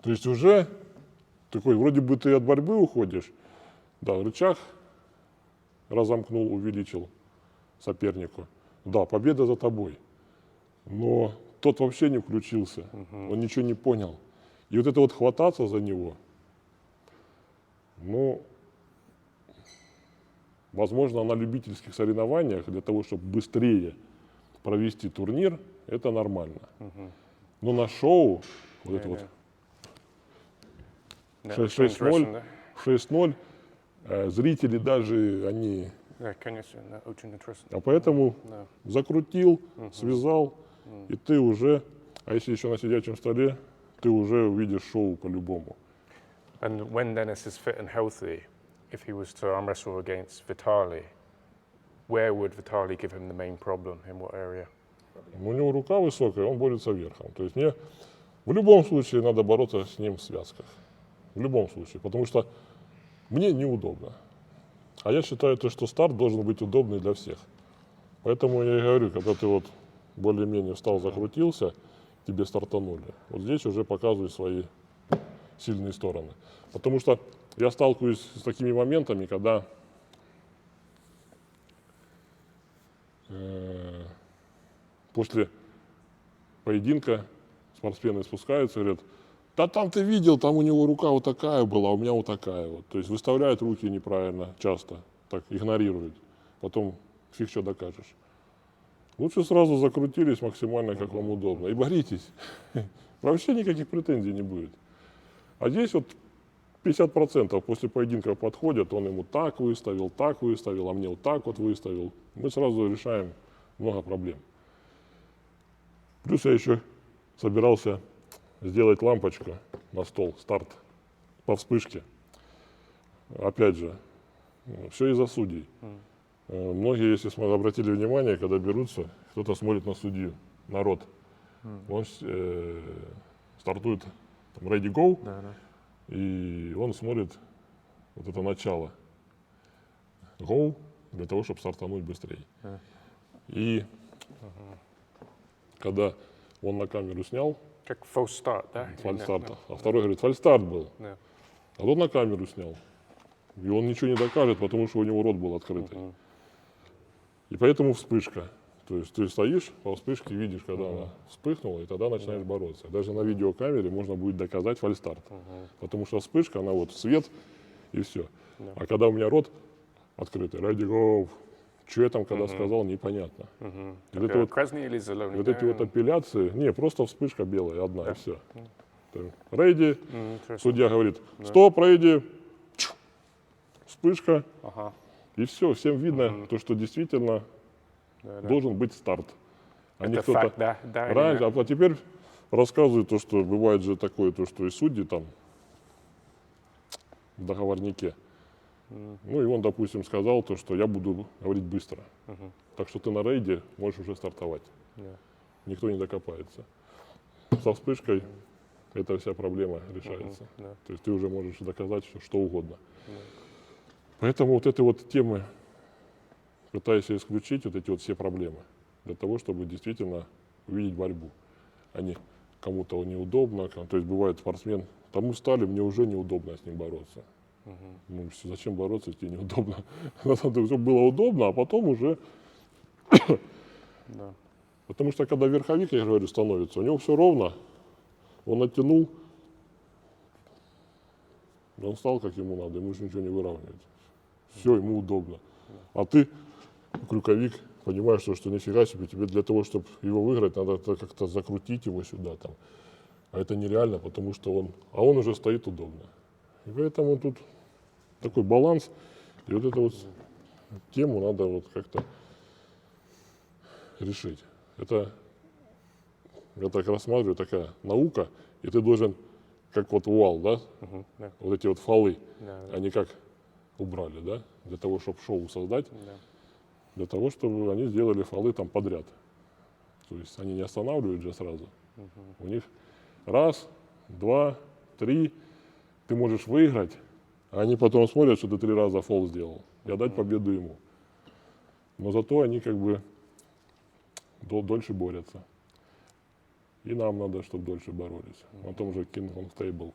То есть уже такой, вроде бы ты от борьбы уходишь, да, рычаг разомкнул, увеличил сопернику. Да, победа за тобой. Но тот вообще не включился, он ничего не понял. И вот это вот хвататься за него, возможно, на любительских соревнованиях для того, чтобы быстрее провести турнир, это нормально. Но на шоу, вот это вот Да, 6-0, 6-0, зрители даже, они... Да, конечно, да, очень интересно. А поэтому Да. закрутил, связал, и ты уже, а если еще на сидячем столе, ты уже увидишь шоу по-любому. And when Dennis is fit and healthy, if he was to arm wrestle against Vitali, where would Vitali give him the main problem? In what area? У него рука высокая, он борется верхом. То есть мне В любом случае надо бороться с ним в связках. В любом случае, потому что мне неудобно. А я считаю, что старт должен быть удобный для всех. Поэтому я и говорю, когда ты вот более-менее встал, закрутился, тебе стартанули. Вот здесь уже показывай свои сильные стороны. Потому что я сталкиваюсь с такими моментами, когда после поединка спортсмены спускаются и говорят: да там ты видел, там у него рука вот такая была, а у меня вот такая вот. То есть выставляют руки неправильно часто, так игнорируют. Потом фиг что докажешь. Лучше сразу закрутились максимально, как вам удобно. И боритесь. Вообще никаких претензий не будет. А здесь вот 50% после поединка подходят, он ему так выставил, а мне вот так вот выставил. Мы сразу решаем много проблем. Плюс я еще собирался сделать лампочку на стол, старт, по вспышке. Опять же, все из-за судей. Многие, если обратили внимание, когда берутся, кто-то смотрит на судью, народ. Он стартует там, ready go, и он смотрит вот это начало. Go, для того, чтобы стартануть быстрее. И когда он на камеру снял, Check false start, да? фальстарт, а второй говорит, фальстарт был. Да. А тот на камеру снял. И он ничего не докажет, потому что у него рот был открытый. И поэтому вспышка. То есть ты стоишь, по вспышке видишь, когда она вспыхнула, и тогда начинаешь бороться. Даже на видеокамере можно будет доказать фальстарт. Потому что вспышка, она вот свет, и все. А когда у меня рот открытый, ready go, что я там когда сказал, непонятно. Вот это вот, Красный или зеленый? вот эти вот апелляции, не, просто вспышка белая, одна, и все. Ready, судья говорит, стоп, ready, вспышка, и все, всем видно, то, что действительно должен быть старт. А не Это кто-то факт, да, да или раньше, нет? а теперь рассказывают то, что бывает же такое, то, что и судьи там в договорнике. Ну и он, допустим, сказал то, что я буду говорить быстро. Так что ты на рейде можешь уже стартовать. Никто не докопается. Со вспышкой эта вся проблема решается. То есть ты уже можешь доказать что угодно. Поэтому вот этой вот темы пытаюсь исключить, вот эти вот все проблемы, для того, чтобы действительно увидеть борьбу. А не кому-то неудобно. То есть бывает спортсмен, тому стали, мне уже неудобно с ним бороться. Ну, зачем бороться, если тебе неудобно? Надо, чтобы было удобно, а потом уже... Потому что когда верховик, я говорю, становится, у него все ровно, он оттянул, он стал как ему надо, ему же ничего не выравнивает. Все, ему удобно. А ты, крюковик, понимаешь, что нифига себе, тебе для того, чтобы его выиграть, надо как-то закрутить его сюда. Там. А это нереально, потому что он уже стоит удобно. И поэтому тут такой баланс. И вот эту вот тему надо вот как-то решить. Это, я так рассматриваю, такая наука, и ты должен, как вот вал, да, вот эти вот фолы, они как убрали, да, для того, чтобы шоу создать, для того, чтобы они сделали фолы там подряд. То есть они не останавливают же сразу. У них раз, два, три, ты можешь выиграть, а они потом смотрят, что ты 3 раза фол сделал, и отдать победу ему. Но зато они как бы дольше борются. И нам надо, чтобы дольше боролись. На том же King Kong Table,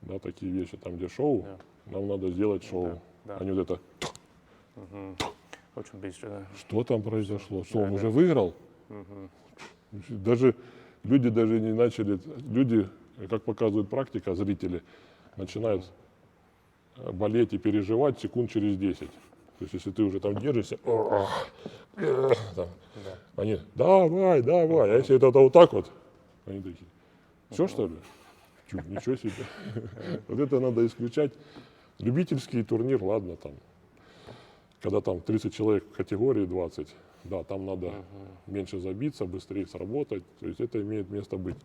да, такие вещи, там где шоу, нам надо сделать шоу. А не вот это. Очень быстро. Что там произошло? Что, он уже выиграл? Даже люди даже не начали, люди, как показывает практика, зрители, начинают болеть и переживать секунд через 10. То есть, если ты уже там держишься, там, они, давай, давай. А если это вот так вот, они такие, все что ли? Ничего себе. Вот это надо исключать. Любительский турнир, ладно, там, когда там 30 человек в категории 20, да, там надо меньше забиться, быстрее сработать, то есть это имеет место быть.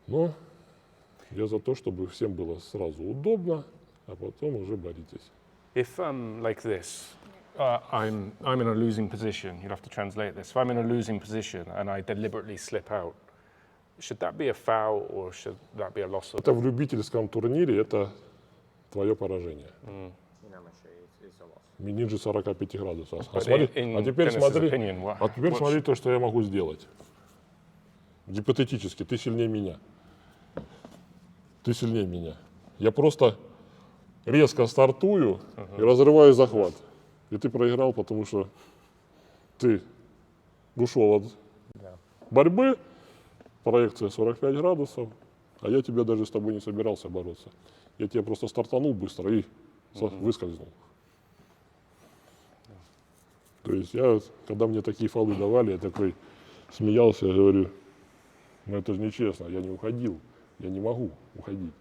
Но я за то, чтобы всем было сразу удобно, а потом уже боритесь. If like this, I'm in a losing position. You'll have to translate this. If I'm in a losing position and I deliberately slip out, Should that be a foul or should that be a loss of? Это в любительском турнире, это твое поражение. In amateur, it's a loss. Ниже 45 градусов. А, But смотри, in а теперь Dennis's смотри, opinion, what- а теперь what смотри то, что я могу сделать. Гипотетически, ты сильнее меня. Ты сильнее меня. Я просто резко стартую и разрываю захват. И ты проиграл, потому что ты ушел от борьбы, проекция 45 градусов, а я тебя даже с тобой не собирался бороться. Я тебя просто стартанул быстро и выскользнул. То есть я, когда мне такие фолы давали, я такой смеялся, говорю, ну это же нечестно, я не уходил, я не могу уходить.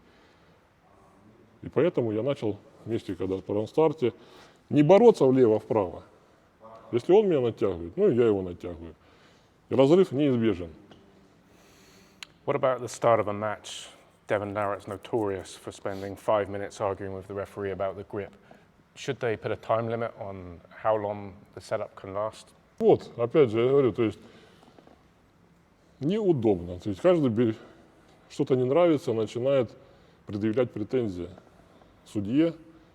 И поэтому я начал вместе, когда в старте, не бороться влево-вправо. Если он меня натягивает, ну и я его натягиваю. И разрыв неизбежен. What about the start of a match? Devon Larratt's notorious for spending 5 minutes arguing with the referee about the grip. Should they put a time limit on how long the setup can last? Вот, опять же, я говорю, то есть неудобно. То есть каждый что-то не нравится, начинает предъявлять претензии судье,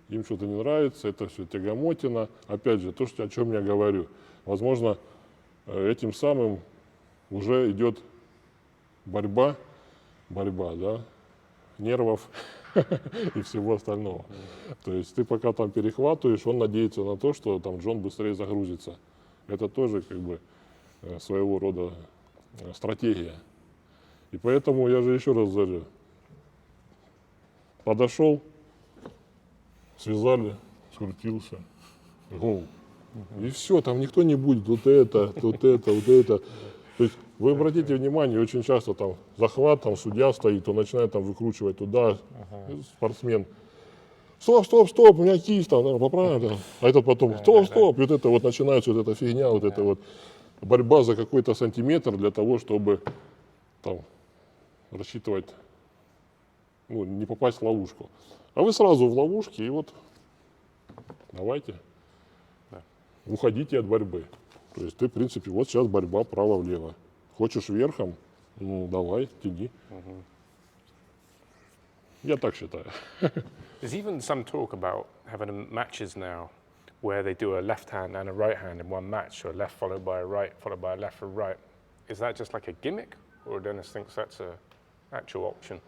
им что-то не нравится, это все тягомотина. Опять же, то, что, о чем я говорю. Возможно, этим самым уже идет борьба, да, нервов и всего остального. То есть ты пока там перехватываешь, он надеется на то, что там Джон быстрее загрузится. Это тоже как бы своего рода стратегия. И поэтому я же еще раз говорю, подошел, связали, скрутился, гол. И все, там никто не будет вот это, вот это, вот это. То есть вы обратите внимание, очень часто там захват, там судья стоит, он начинает там выкручивать туда, спортсмен. Стоп, стоп, стоп, у меня кисть там, поправим. А этот потом, стоп, стоп, и вот это вот начинается вот эта фигня, вот эта вот борьба за какой-то сантиметр для того, чтобы там рассчитывать, ну, не попасть в ловушку. А вы сразу в ловушке и вот давайте, уходите от борьбы. То есть ты, в принципе, вот сейчас борьба право-влево. Хочешь верхом, ну давай, тяни. Я так считаю. There's even some talk about having matches now where they do a left hand and a right hand in one match, or a left followed by a right, followed by a left or right. Is that just like a gimmick, or Dennis thinks that's an actual option?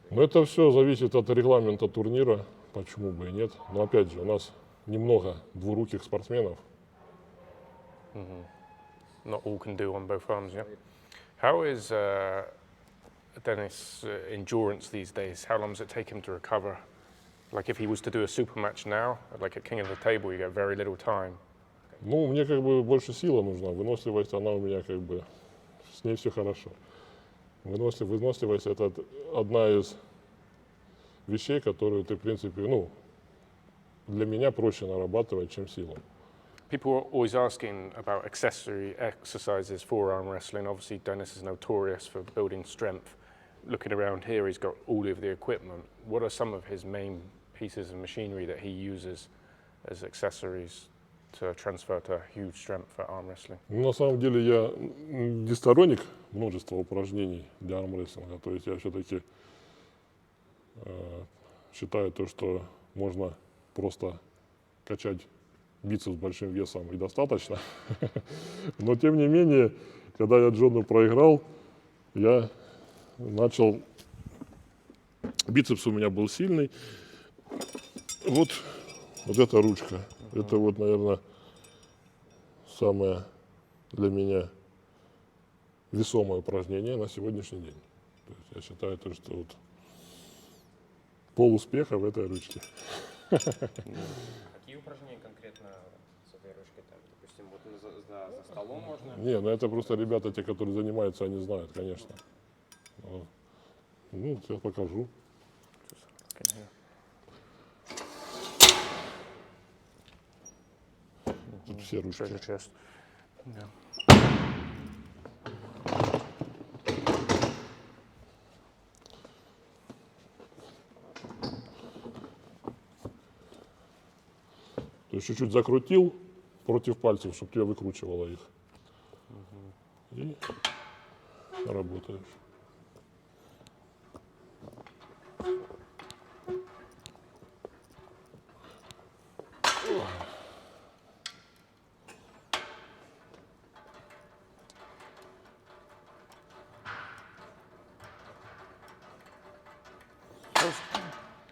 Но это все зависит от регламента турнира, почему бы и нет. Но опять же, у нас немного двуруких спортсменов. Not all can do on both arms, yeah? How is Dennis' endurance these days? How long does it take him to recover? Like if he was to do a super match now, like at King of the Table, you get very little time. Ну, мне как бы больше сила нужна, выносливость, она у меня как бы, с ней все хорошо. Выносливость это одна из вещей, которую ты, в принципе, ну, для меня проще нарабатывать, чем силу. People are always asking about accessory exercises for arm wrestling. Obviously, Dennis is notorious for building strength. Looking around here, he's got all of the equipment. What are some of his main pieces of machinery that he uses as accessories to transfer to huge strength for arm wrestling? Ну, на самом деле я не сторонник множества упражнений для армрестлинга. То есть я все-таки считаю то, что можно просто качать бицепс с большим весом и достаточно. Но тем не менее, когда я Джону проиграл, я начал... Бицепс у меня был сильный. Вот эта ручка. Это вот, наверное, самое для меня весомое упражнение на сегодняшний день. То есть я считаю, то, что вот полуспеха в этой ручке. Какие упражнения конкретно с этой ручкой? Там, допустим, вот за столом можно? Не, ну это просто ребята, те, которые занимаются, они знают, конечно. Ну, сейчас покажу. Тут все ручки. Treasure chest. Yeah. То есть чуть-чуть закрутил против пальцев, чтобы тебя выкручивало их. И работаешь.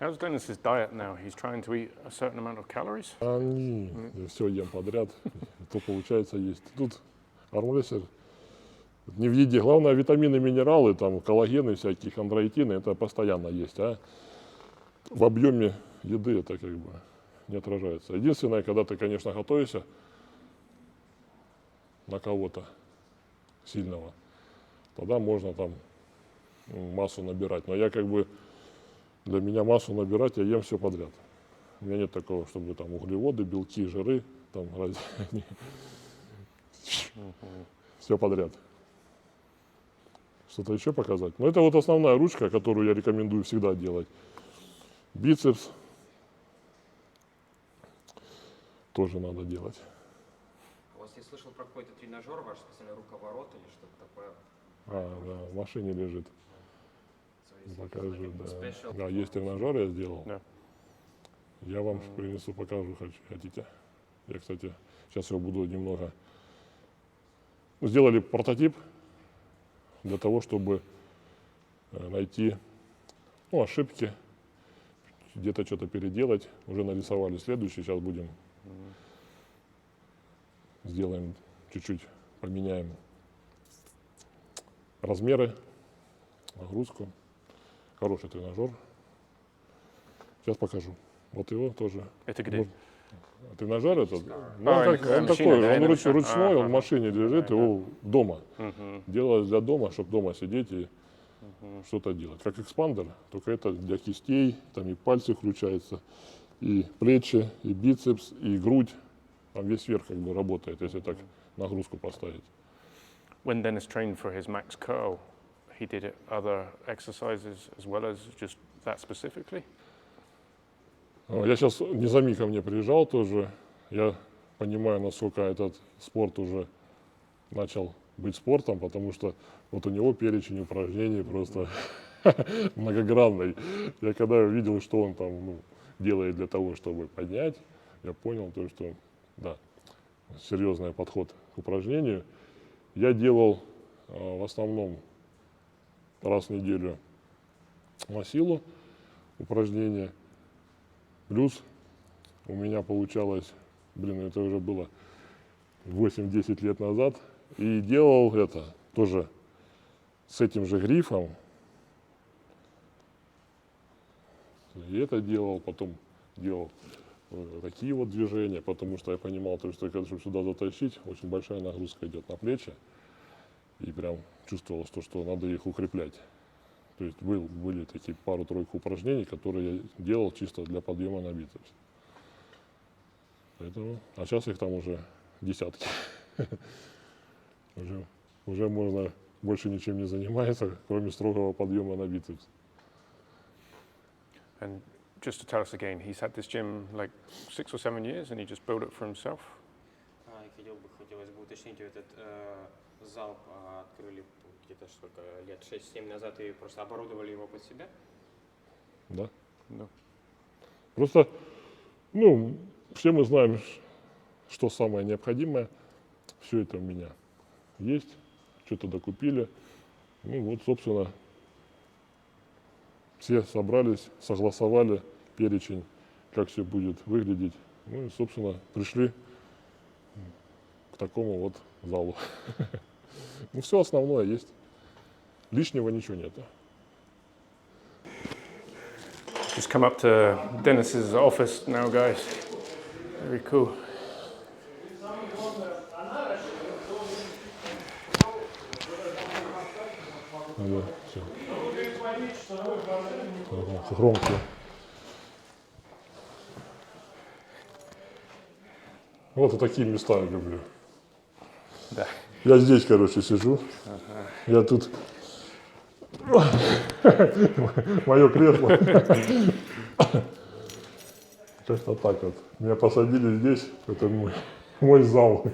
How's Dennis's diet now? He's trying to eat a certain amount of calories. Я все ем подряд, то получается есть. Тут армрестлер не в еде. Главное, витамины, минералы, там, коллагены всякие, хондроитины, это постоянно есть. А в объеме еды это как бы не отражается. Единственное, когда ты, конечно, готовишься на кого-то сильного, тогда можно там массу набирать. Но я как бы, для меня массу набирать, я ем все подряд. У меня нет такого, чтобы там углеводы, белки, жиры, там все подряд. Что-то еще показать? Ну, это вот основная ручка, которую я рекомендую всегда делать. Бицепс тоже надо делать. У вас, я слышал про какой-то тренажер, ваш специальный руковорот или что-то такое. Да, в машине лежит. So is it Покажу, like a да. special Да, есть тренажер, я сделал. Да. Я вам принесу, покажу, хотите. Я, кстати, сейчас его буду немного... Сделали прототип для того, чтобы найти ошибки, где-то что-то переделать. Уже нарисовали следующий, сейчас будем, сделаем чуть-чуть, поменяем размеры, нагрузку. Хороший тренажер. Сейчас покажу. Вот его тоже. Это где? Тренажер этот, ну, А, он машина, такой, да, он это ручной, он в ага. машине лежит, его дома. Мгм. Делалось для дома, чтобы дома сидеть и что-то делать. Как экспандер, только это для кистей, там и пальцы включаются, и плечи, и бицепс, и грудь. Там весь верх как бы работает, если так нагрузку поставить. When Dennis trained for his max curl, he did other exercises as well as just that specifically. Я сейчас Низами ко мне приезжал тоже. Я понимаю, насколько этот спорт уже начал быть спортом, потому что вот у него перечень упражнений просто многогранный. Я когда увидел, что он там делает для того, чтобы поднять, я понял то, что да, серьезный подход к упражнению. Я делал в основном раз в неделю на силу упражнения. Плюс у меня получалось, это уже было 8-10 лет назад, и делал это тоже с этим же грифом. И это делал, потом делал такие вот движения, потому что я понимал, что чтобы сюда затащить, очень большая нагрузка идет на плечи, и прям чувствовалось то, что надо их укреплять. То есть были такие пару-тройку упражнений, которые я делал чисто для подъема на бицепс. Поэтому, а сейчас их там уже десятки. Уже можно больше ничем не заниматься, кроме строгого подъема на бицепс. And just to tell us again, he's had this gym like 6 or 7 years and he just built it for himself. Хотелось бы уточнить, этот зал открыли где-то сколько лет, 6-7 назад, и просто оборудовали его под себя? Да. Да. Просто, все мы знаем, что самое необходимое. Все это у меня есть, что-то докупили. Вот, собственно, все собрались, согласовали перечень, как все будет выглядеть. И, собственно, пришли к такому вот залу. Все основное есть. Лишнего ничего нет. Just come up to Dennis's office now, guys. Very cool. Да, все. Громко. Вот и такие места я люблю. Да. Я здесь, сижу. Я тут... Мое кресло. Как-то так вот. Меня посадили здесь. Это мой зал.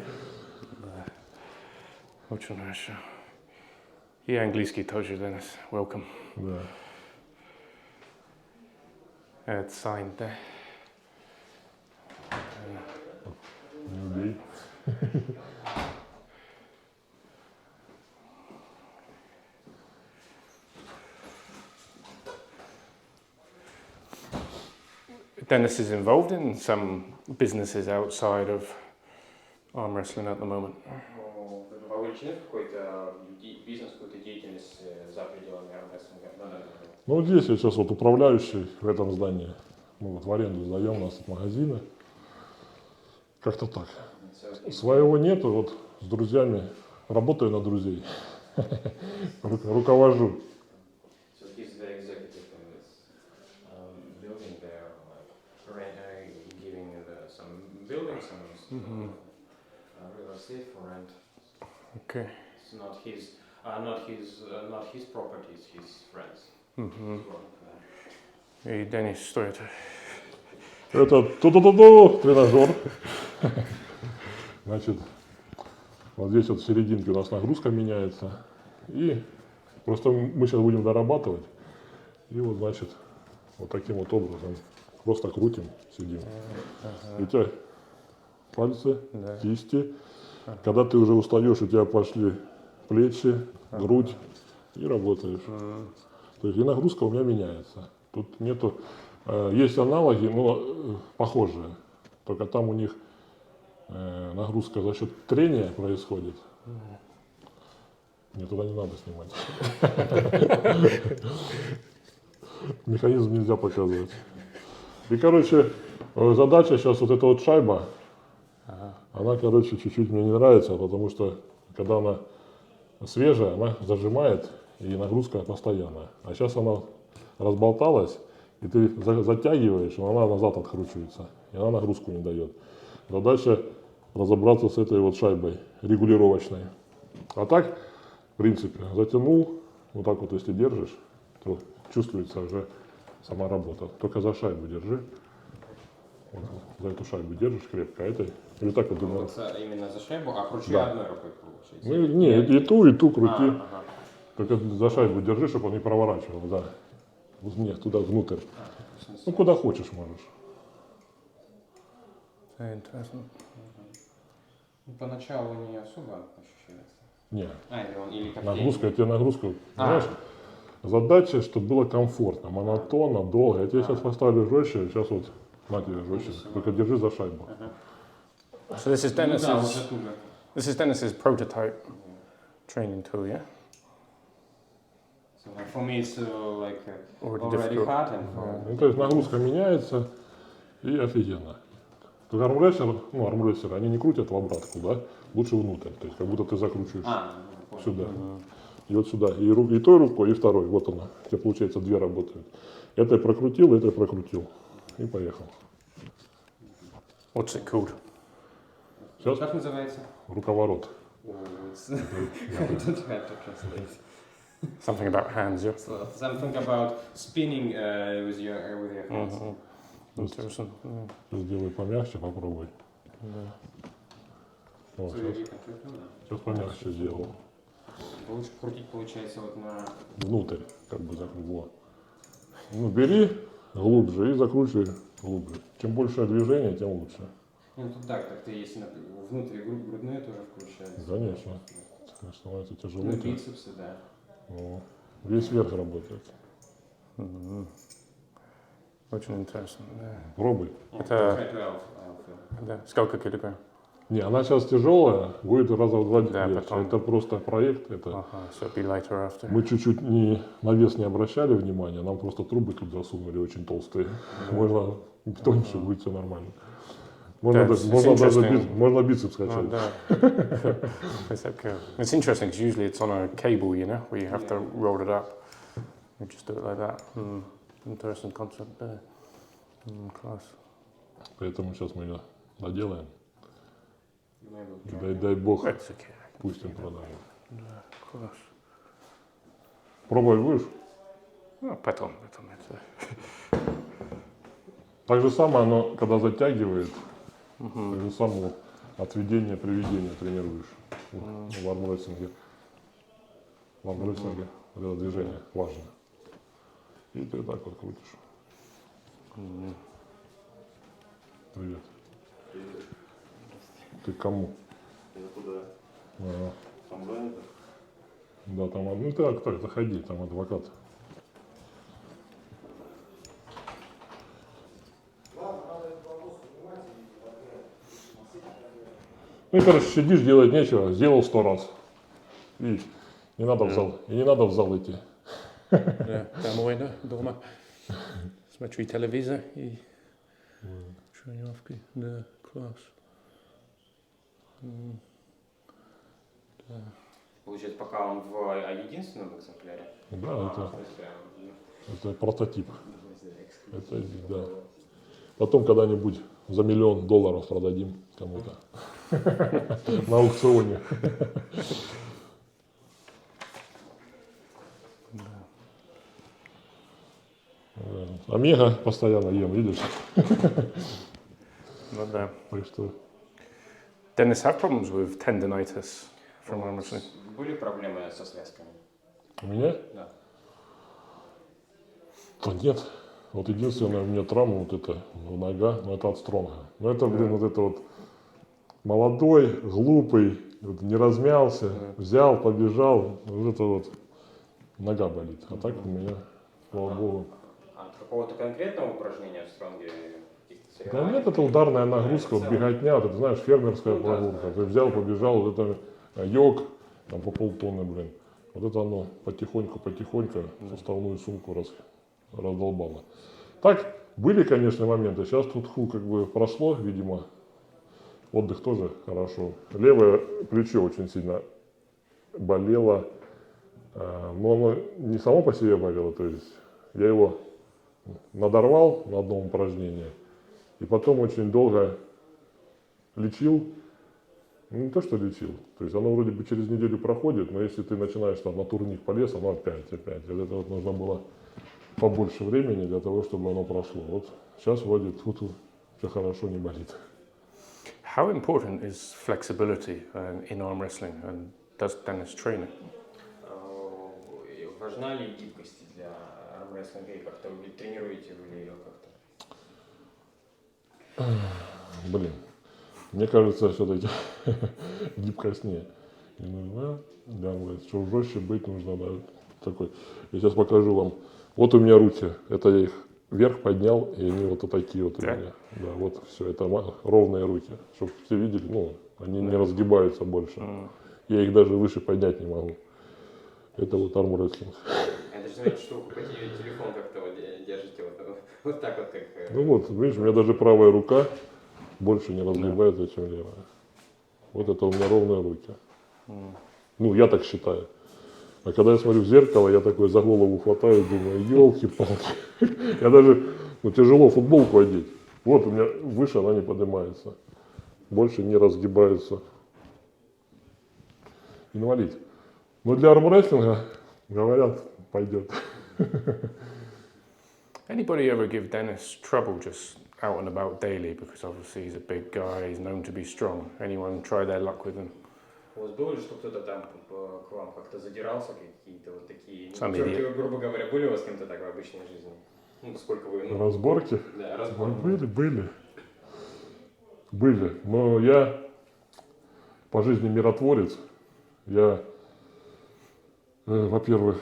Очень хорошо. Я английский тоже, Денис. Welcome. Да. Это signed, да? Не убей. Dennis is involved in some businesses outside of arm wrestling at the moment. Ну, вовлечены в какой-то бизнес, какую-то деятельность за пределами армрестлинга на данный момент? Ну, вот здесь я сейчас вот управляющий в этом здании. Мы вот в аренду сдаем, у нас тут магазины. Как-то так. Своего нету, вот с друзьями, работаю на друзей. Руковожу. So he's the executive in this building there, giving some buildings, some real estate for rent. Okay. It's not his property, it's his friends. И Денис, что это? Это ту-ту-ту-ту, тренажер. Значит, вот здесь вот в серединке у нас нагрузка меняется. И просто мы сейчас будем дорабатывать. И вот, значит, вот таким вот образом просто крутим, сидим. И у тебя пальцы, кисти. Когда ты уже устаешь, у тебя пошли плечи, грудь и работаешь. То есть и нагрузка у меня меняется. Тут нету, есть аналоги, но похожие. Только там у них нагрузка за счет трения происходит. Мне туда не надо снимать. Механизм нельзя показывать. И, короче, задача сейчас вот эта вот шайба, она, короче, чуть-чуть мне не нравится, потому что когда она свежая, она зажимает, и нагрузка постоянная. А сейчас она разболталась, и ты затягиваешь, но она назад откручивается, и она нагрузку не дает. Задача разобраться с этой вот шайбой регулировочной. А так, в принципе, затянул, вот так вот если держишь, то чувствуется уже сама работа. Только за шайбу держи. Вот, за эту шайбу держишь крепко, а этой или так вот думаю. Вот именно за шайбу, а кручу Да. одной рукой получается? Ну, не, и ту крути. Ага. Только за шайбу держи, чтобы он не проворачивал, да. Нет, туда внутрь. В смысле? Ну, куда хочешь можешь. Интересно. Ну, поначалу не особо ощущается. Не, Или как нагрузка, я тебе нагрузку, знаешь, задача, чтобы было комфортно, монотонно, долго. Я тебе сейчас поставлю жестче, сейчас вот на тебе жестче. Только держи за шайбу. So this is Ну да, Dennis's. уже туго. This is Dennis's prototype training tool, yeah. So like for me it's Already already difficult. hard and for Ну, то есть нагрузка меняется и офигенно. Только армрестеры, они не крутят в обратку, да? Лучше внутрь, то есть как будто ты закручиваешь понял. сюда. И вот сюда. И той рукой, и второй. Вот она. У тебя получается две работают. Этой прокрутил, этой прокрутил. И поехал. What's it called? Сейчас Как называется? руковорот. I don't have to translate. Something about hands, yeah. So something about spinning with your hands. Interesting. Yeah. Сейчас сделай помягче, попробуй. So Вот, you can click on that. сейчас помягче сделал. Лучше крутить получается вот на... Внутрь, как бы закругло. Ну, бери глубже и закручивай глубже. Чем больше движение, тем лучше. Ну тут так, ты если внутри грудное тоже включается. Конечно. Становится тяжело. Ну бицепсы, да. Ну, весь верх работает. Очень интересно. Да. Пробуй. Это- Try 12. Да. Сколько килограмм? Не, она сейчас тяжелая, будет раза в 2 Да, легче. потом. Это просто проект. Это Ага, so it'll be later after. мы чуть-чуть на вес не обращали внимания, нам просто трубы тут засунули очень толстые. Можно тоньше, будет все нормально. Можно, That's- можно it's даже interesting. можно бицепс Oh, качать. no. It's okay. It's interesting because usually it's on a cable, you know, where you have to roll it up. We just do it like that. Interesting concept there. Class. Поэтому сейчас мы ее доделаем. Ну, И дай бог, It's okay. пустим продажу. Class. Пробовать будешь? Ну, потом это. Так же самое, оно, когда затягивает, так же самое отведение, приведение тренируешь в армрестлинге. В армрестлинге вот это движение важно. И ты так вот крутишь. Привет. Ты к кому? Я куда? Ага. Там занято? Да, там, ну так, заходи, там адвокат. Ну и, короче, сидишь, делать нечего, сделал 100 раз. И не надо в зал, и не надо в зал идти. Домой, да, дома. Смотри телевизор и тренировки, да, класс. Получается, пока он в единственном экземпляре. Да, В смысле, это прототип. Это, да. Потом когда-нибудь за $1 миллион продадим кому-то на аукционе. Омега постоянно ем, видишь? Ну да. Так что Dennis have problems with tendonitis from arm wrestling? Были проблемы со связками? у меня? Да. Да нет. Вот единственная у меня травма вот эта нога, но это от стронга. Но это, блин, вот это вот молодой, глупый, вот не размялся, взял, побежал, вот это вот нога болит. А так у меня, слава богу. А от какого-то конкретного упражнения в стронге? Каких-то Да нет, это ударная нагрузка, вот беготня, вот это, знаешь, фермерская Ну да, прогулка. да. Ты взял, побежал, вот это йог, там по полтонны, блин. Вот это оно потихоньку составную сумку раздолбало. Так, были, конечно, моменты. Сейчас тут как бы прошло, видимо. Отдых тоже хорошо. Левое плечо очень сильно болело. Но оно не само по себе болело. То есть я его надорвал на одном упражнении. И потом очень долго лечил. Ну, не то, что лечил. То есть оно вроде бы через неделю проходит, но если ты начинаешь там на турник полез, оно опять. Вот это вот нужно было побольше времени для того, чтобы оно прошло. Вот сейчас вроде тут все хорошо, не болит. How important is flexibility in arm wrestling, and does Dennis train it? Важна ли гибкость для армрестлинга и как-то вы тренируете вы ее как-то? Блин, мне кажется, все-таки гибкость не нужна. Да, чтобы жестче быть, нужно такой. Я сейчас покажу вам. Вот у меня руки. Это я их вверх поднял, и они вот такие вот у меня. Да, вот все, это ровные руки. Чтобы все видели, ну, они не разгибаются больше. Я их даже выше поднять не могу. Это вот армрестлинг. Я даже знаю, что вы телефон как-то вот держите вот так вот, как... Ну вот, видишь, у меня даже правая рука больше не разгибается, чем левая. Вот это у меня ровные руки. Ну, я так считаю. А когда я смотрю в зеркало, я такой за голову хватаю, думаю, елки-палки. Я даже, тяжело футболку одеть. Вот у меня выше она не поднимается. Больше не разгибается. Инвалид. Но для армрестлинга, говорят, пойдет. Anybody ever give Dennis trouble just out and about daily, because obviously he's a big guy, he's known to be strong. Anyone try their luck with him? У вас было ли, что кто-то там к вам как-то задирался, какие-то вот такие... Сам терки, иди- грубо говоря, были у вас с кем-то так в обычной жизни? Ну, сколько вы... Ну, Разборки? да, разборки. Были. Но я по жизни миротворец. Я, во-первых,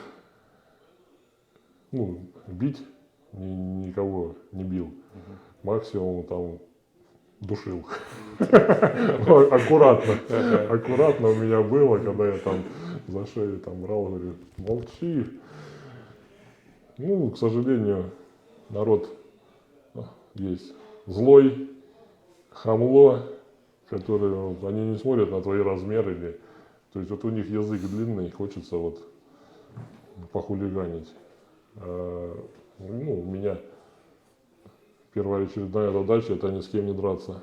бить никого не бил. Максимум там душил. Аккуратно у меня было, когда я там за шею там брал, говорю, молчи. К сожалению, народ есть злой, хамло, которые, они не смотрят на твои размеры. То есть вот у них язык длинный, хочется вот похулиганить. У меня первоочередная задача — это ни с кем не драться.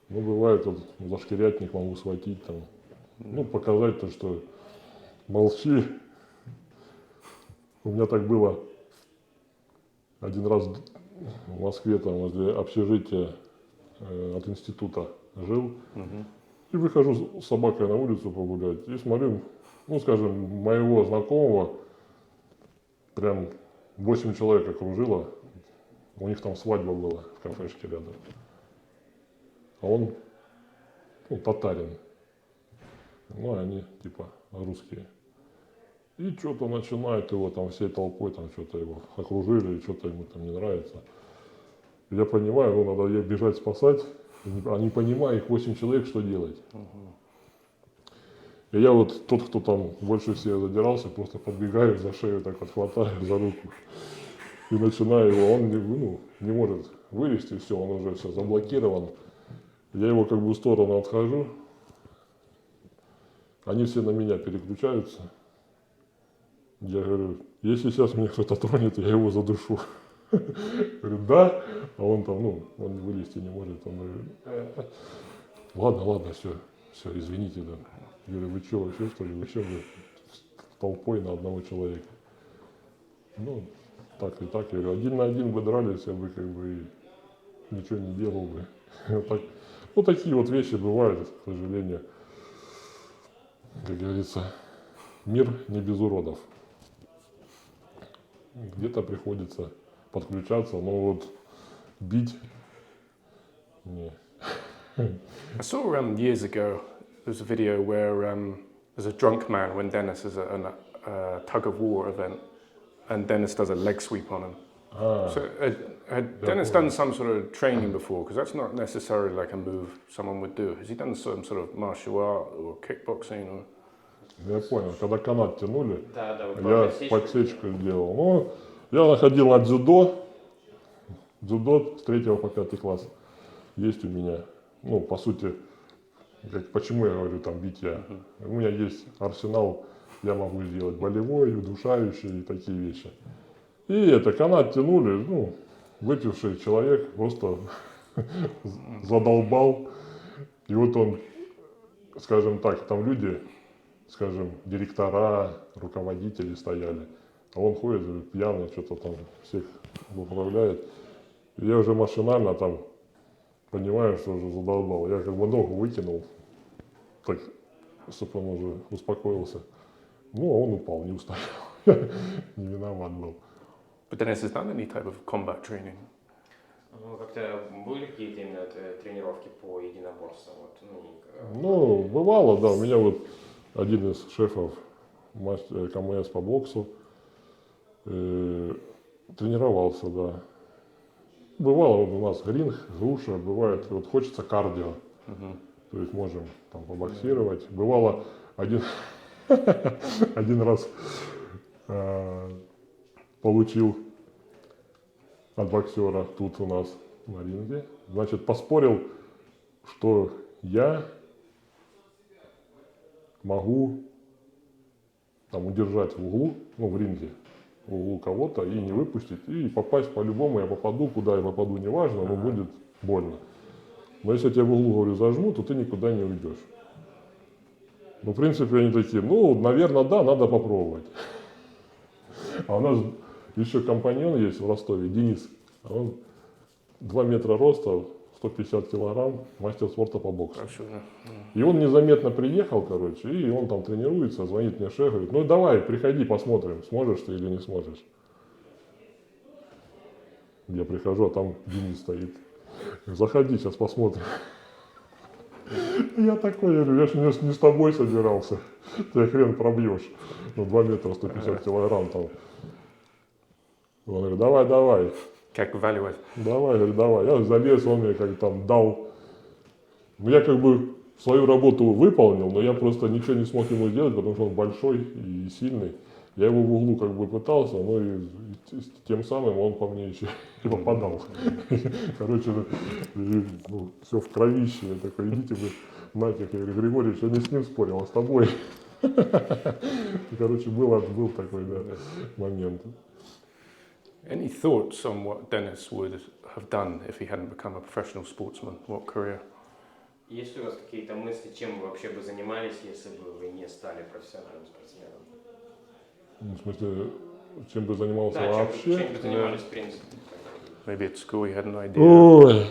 Бывает, вот за шкирятник могу схватить, там, показать то, что молчи. У меня так было один раз в Москве, там, возле общежития от института жил. И выхожу с собакой на улицу погулять и смотрю, скажем, моего знакомого прям 8 человек окружило. У них там свадьба была в кафешке рядом. А он, татарин. Они типа русские. И что-то начинают его там всей толпой, там что-то его окружили, что-то ему там не нравится. Я понимаю, надо бежать спасать. Они понимают, их 8 человек, что делать. И я вот тот, кто там больше всех задирался, просто подбегаю за шею, так вот хватаю за руку и начинаю его. Он не может вылезти, все, он уже все заблокирован. Я его как бы в сторону отхожу. Они все на меня переключаются. Я говорю, если сейчас меня кто-то тронет, я его задушу. Говорю, да, а он там, он вылезти не может. Он говорит, ладно, все, извините, да. Я говорю, вы что, вообще что ли, вы что, вы толпой на одного человека? Ну, так и так, я говорю, 1 на 1 бы дрались, я бы как бы ничего не делал бы. Вот так, вот такие вот вещи бывают, к сожалению. Как говорится, мир не без уродов. Где-то приходится подключаться, но вот бить не. I saw years ago, there was a video where there's a drunk man when Dennis is at a tug of war event and Dennis does a leg sweep on him. So had Dennis done some sort of training before? Because that's not necessarily like a move someone would do. Has he done some sort of martial art or kickboxing? Or... Я понял, когда канат тянули, Да, я подсечку сделал. Ну, я находил от дзюдо с 3 по 5 класс есть у меня. Ну, по сути, почему я говорю там битья? У меня есть арсенал, я могу сделать болевой, удушающий и такие вещи. И это канат тянули, выпивший человек просто задолбал. И вот он, скажем так, там люди, скажем, директора, руководители стояли, а он ходит пьяный, что-то там всех управляет. И я уже машинально там понимаю, что уже задолбал. Я как бы ногу выкинул, так, чтобы он уже успокоился. Ну, а он упал, не устоял. Не виноват был. But Dennis has done any type of combat training? Ну, как-то были какие-то именно тренировки по единоборствам? Ну, бывало, да. У меня вот один из шефов КМС по боксу тренировался, да. Бывало у нас ринг, груша, бывает, вот хочется кардио. То есть можем там побоксировать. Бывало один раз получил от боксера тут у нас на ринге. Значит, поспорил, что я могу там удержать в углу, в ринге, в углу кого-то и не выпустить, и попасть по-любому, я попаду, куда я попаду, неважно, но будет больно. Но если я тебя в углу, говорю, зажму, то ты никуда не уйдешь. Ну, в принципе, они такие, наверное, да, надо попробовать. А у нас еще компаньон есть в Ростове, Денис. Он 2 метра роста, 150 килограмм, мастер спорта по боксу. И он незаметно приехал, и он там тренируется, звонит мне шеф, говорит, давай, приходи, посмотрим, сможешь ты или не сможешь. Я прихожу, а там Денис стоит. Заходи, сейчас посмотрим. Я такой, я говорю, я же не с тобой собирался. Ты хрен пробьешь. 2 метра 150 килограмм там. Он говорит, давай. Как Валюев. Давай, говорит, давай. Я залез, он мне как там дал. Я как бы свою работу выполнил, но я просто ничего не смог ему сделать, потому что он большой и сильный. Я его в углу как бы пытался, но и тем самым он по мне еще и попадал. Все в кровище. Я такой, идите вы нафиг. Я говорю, Григорий, я не с ним спорил, а с тобой. Был такой момент. Any thoughts on what Dennis would have done if he hadn't become a professional sportsman? What career? Есть ли у вас какие-то мысли, чем вы вообще бы занимались, если бы вы не стали профессиональным спортсменом? В смысле, чем бы занимался Да, вообще? чем бы занимались, в принципе. Maybe at school he had an idea. Ой,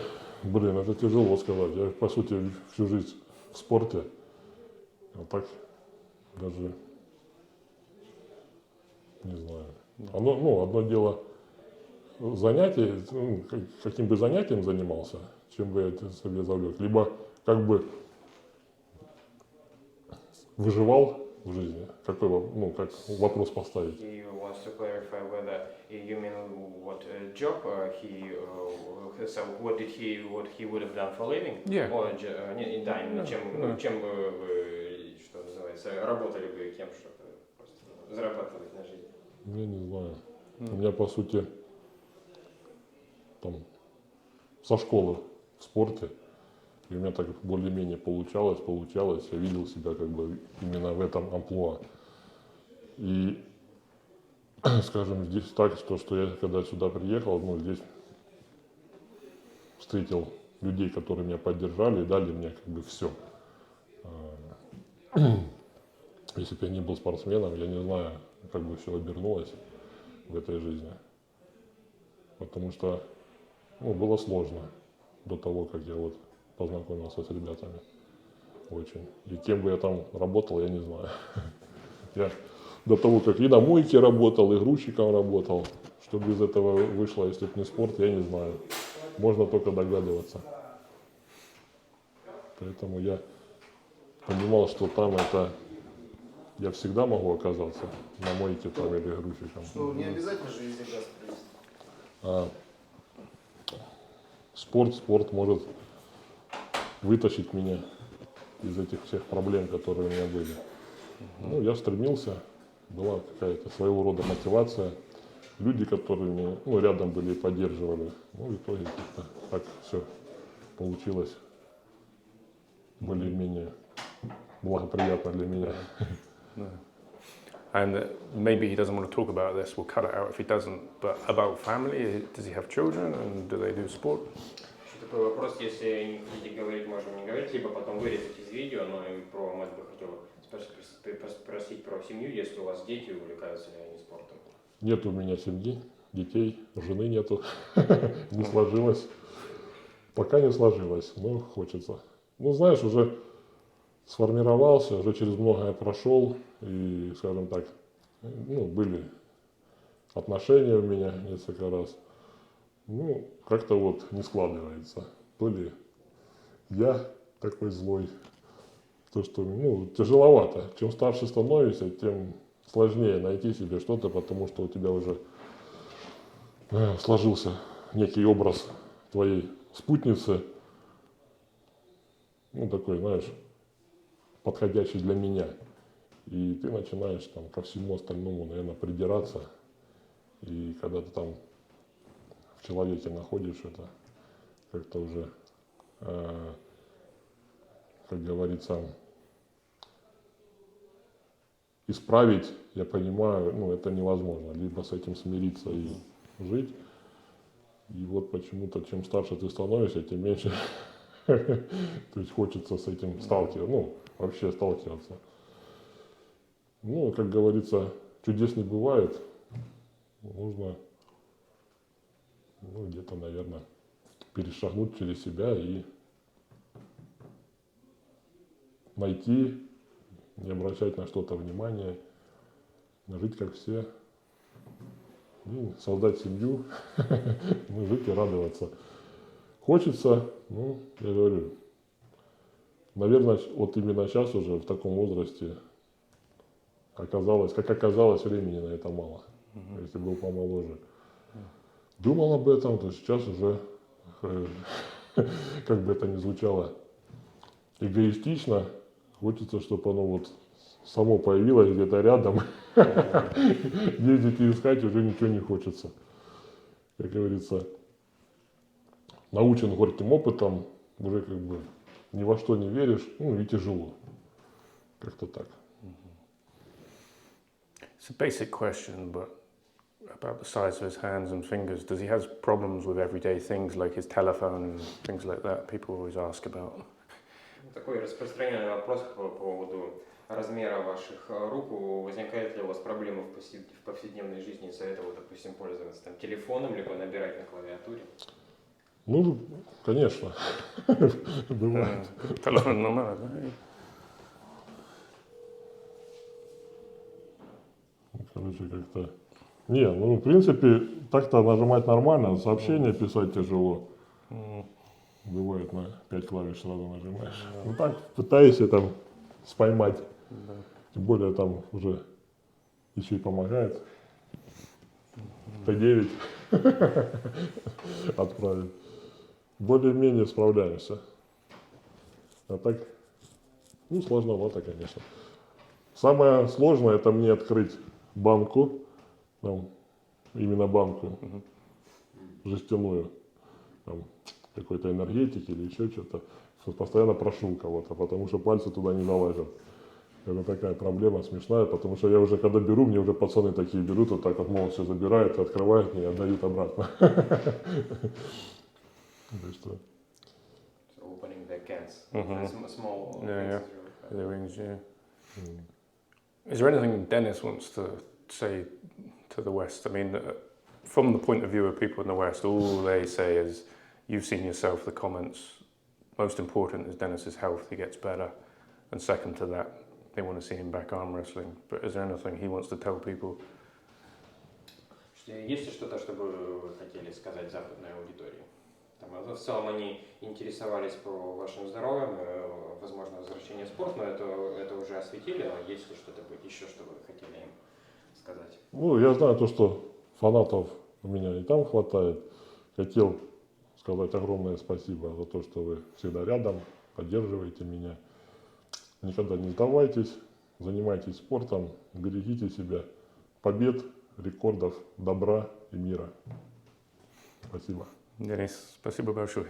это тяжело сказать. Я, по сути, всю жизнь в спорте. А так даже не знаю. Одно дело занятие, каким бы занятием занимался, чем бы я это себе завлек. Либо как бы выживал в жизни? Какой, ну, как вопрос поставить? He wants to clarify whether you mean what job so what he would have done for living? Yeah. Or, да, именно чем бы вы, что называется, работали бы, кем что-то просто зарабатывать на жизнь. Я не знаю. У меня, по сути, там, со школы в спорте, и у меня так более-менее получалось, я видел себя как бы именно в этом амплуа. И, скажем, здесь так, что я когда сюда приехал, ну, здесь встретил людей, которые меня поддержали и дали мне как бы все. Если бы я не был спортсменом, я не знаю, как бы все обернулось в этой жизни. Потому что, ну, было сложно до того, как я вот познакомился с ребятами. Очень. И кем бы я там работал, я не знаю. Я до того, как и на мойке работал, и грузчиком работал. Что бы из этого вышло, если бы не спорт, я не знаю. Можно только догадываться. Поэтому я понимал, что там это я всегда могу оказаться на мойке там или грузчиком. Ну, не обязательно же везде газ привезти. Спорт может вытащить меня из этих всех проблем, которые у меня были. Ну, я стремился, была какая-то своего рода мотивация. Люди, которые мне, ну, рядом были и поддерживали. Ну, в итоге как-то так все получилось более-менее благоприятно для меня. And maybe he doesn't want to talk about this, we'll cut it out if he doesn't, but about family, does he have children and do they do sport? Еще такой вопрос, если не хотите говорить, можно не говорить, либо потом вырезать из видео, но и про мать бы хотел спросить про семью, если у вас дети, увлекаются ли они спортом. Нет у меня семьи, детей, жены нету, не сложилось. Пока не сложилось, но хочется. Ну, знаешь, уже сформировался, уже через многое прошел, и, скажем так, ну, были отношения у меня несколько раз. Ну, как-то вот не складывается. То ли я такой злой, то, что, ну, тяжеловато. Чем старше становишься, тем сложнее найти себе что-то, потому что у тебя уже сложился некий образ твоей спутницы, ну, такой, знаешь, подходящий для меня. И ты начинаешь там ко всему остальному, наверное, придираться. И когда ты там в человеке находишь это, как-то уже, как говорится, исправить, я понимаю, ну, это невозможно. Либо с этим смириться и жить. И вот почему-то, чем старше ты становишься, тем меньше то есть хочется с этим сталкиваться, ну, вообще сталкиваться. Ну, как говорится, чудес не бывает. Нужно, ну, где-то, наверное, перешагнуть через себя и найти, не обращать на что-то внимания, жить как все, и создать семью, ну, жить и радоваться. Хочется, ну, я говорю, наверное, вот именно сейчас уже в таком возрасте оказалось, как оказалось, времени на это мало. Если был помоложе. Думал об этом, то сейчас уже, как бы это ни звучало, эгоистично, хочется, чтобы оно вот само появилось где-то рядом. Ездить и искать уже ничего не хочется. Как говорится, научен горьким опытом, уже как бы ни во что не веришь, ну и тяжело. Как-то так. It's a basic question, but about the size of his hands and fingers, does he have problems with everyday things like his telephone and things like that? People always ask about. Такой распространенный вопрос по поводу размера ваших рук. Возникает ли у вас проблемы в повседневной жизни из-за этого, допустим, пользоваться там телефоном, либо набирать на клавиатуре? Ну, конечно, бывает. Telephone number, right? Короче, как-то... Не, ну, в принципе, так-то нажимать нормально, сообщения писать тяжело. Бывает, на 5 клавиш сразу нажимаешь. Ну так, пытаешься там споймать Тем более там уже еще и помогает. Т9 отправить. Более-менее справляемся. А так, ну, сложновато, конечно. Самое сложное — это мне открыть банку, там, именно банку жестяную, там, какой-то энергетики или еще что-то. Постоянно прошу у кого-то, потому что пальцы туда не залазят. Это такая проблема смешная, потому что я уже когда беру, мне уже пацаны такие берут, вот так вот молча все забирают, открывают мне и отдают обратно. Так что So opening the cans. Mhm. Small Yeah, cans. The rings, yeah. Is there anything Dennis wants to say to the West? I mean, from the point of view of people in the West, all they say is, you've seen yourself, the comments, most important is Dennis's health, he gets better. And second to that, they want to see him back arm wrestling. But is there anything he wants to tell people? Есть ли что-то, что бы вы хотели сказать западной аудитории? Там, в целом они интересовались по вашим здоровьям, возможно, возвращение в спорт, но это уже осветили, но есть ли что-то еще, что вы хотели им сказать? ну, я знаю то, что фанатов у меня и там хватает. Хотел сказать огромное спасибо за то, что вы всегда рядом, поддерживаете меня. Никогда не сдавайтесь, занимайтесь спортом, берегите себя. Побед, рекордов, добра и мира. Спасибо. Денис, спасибо большое.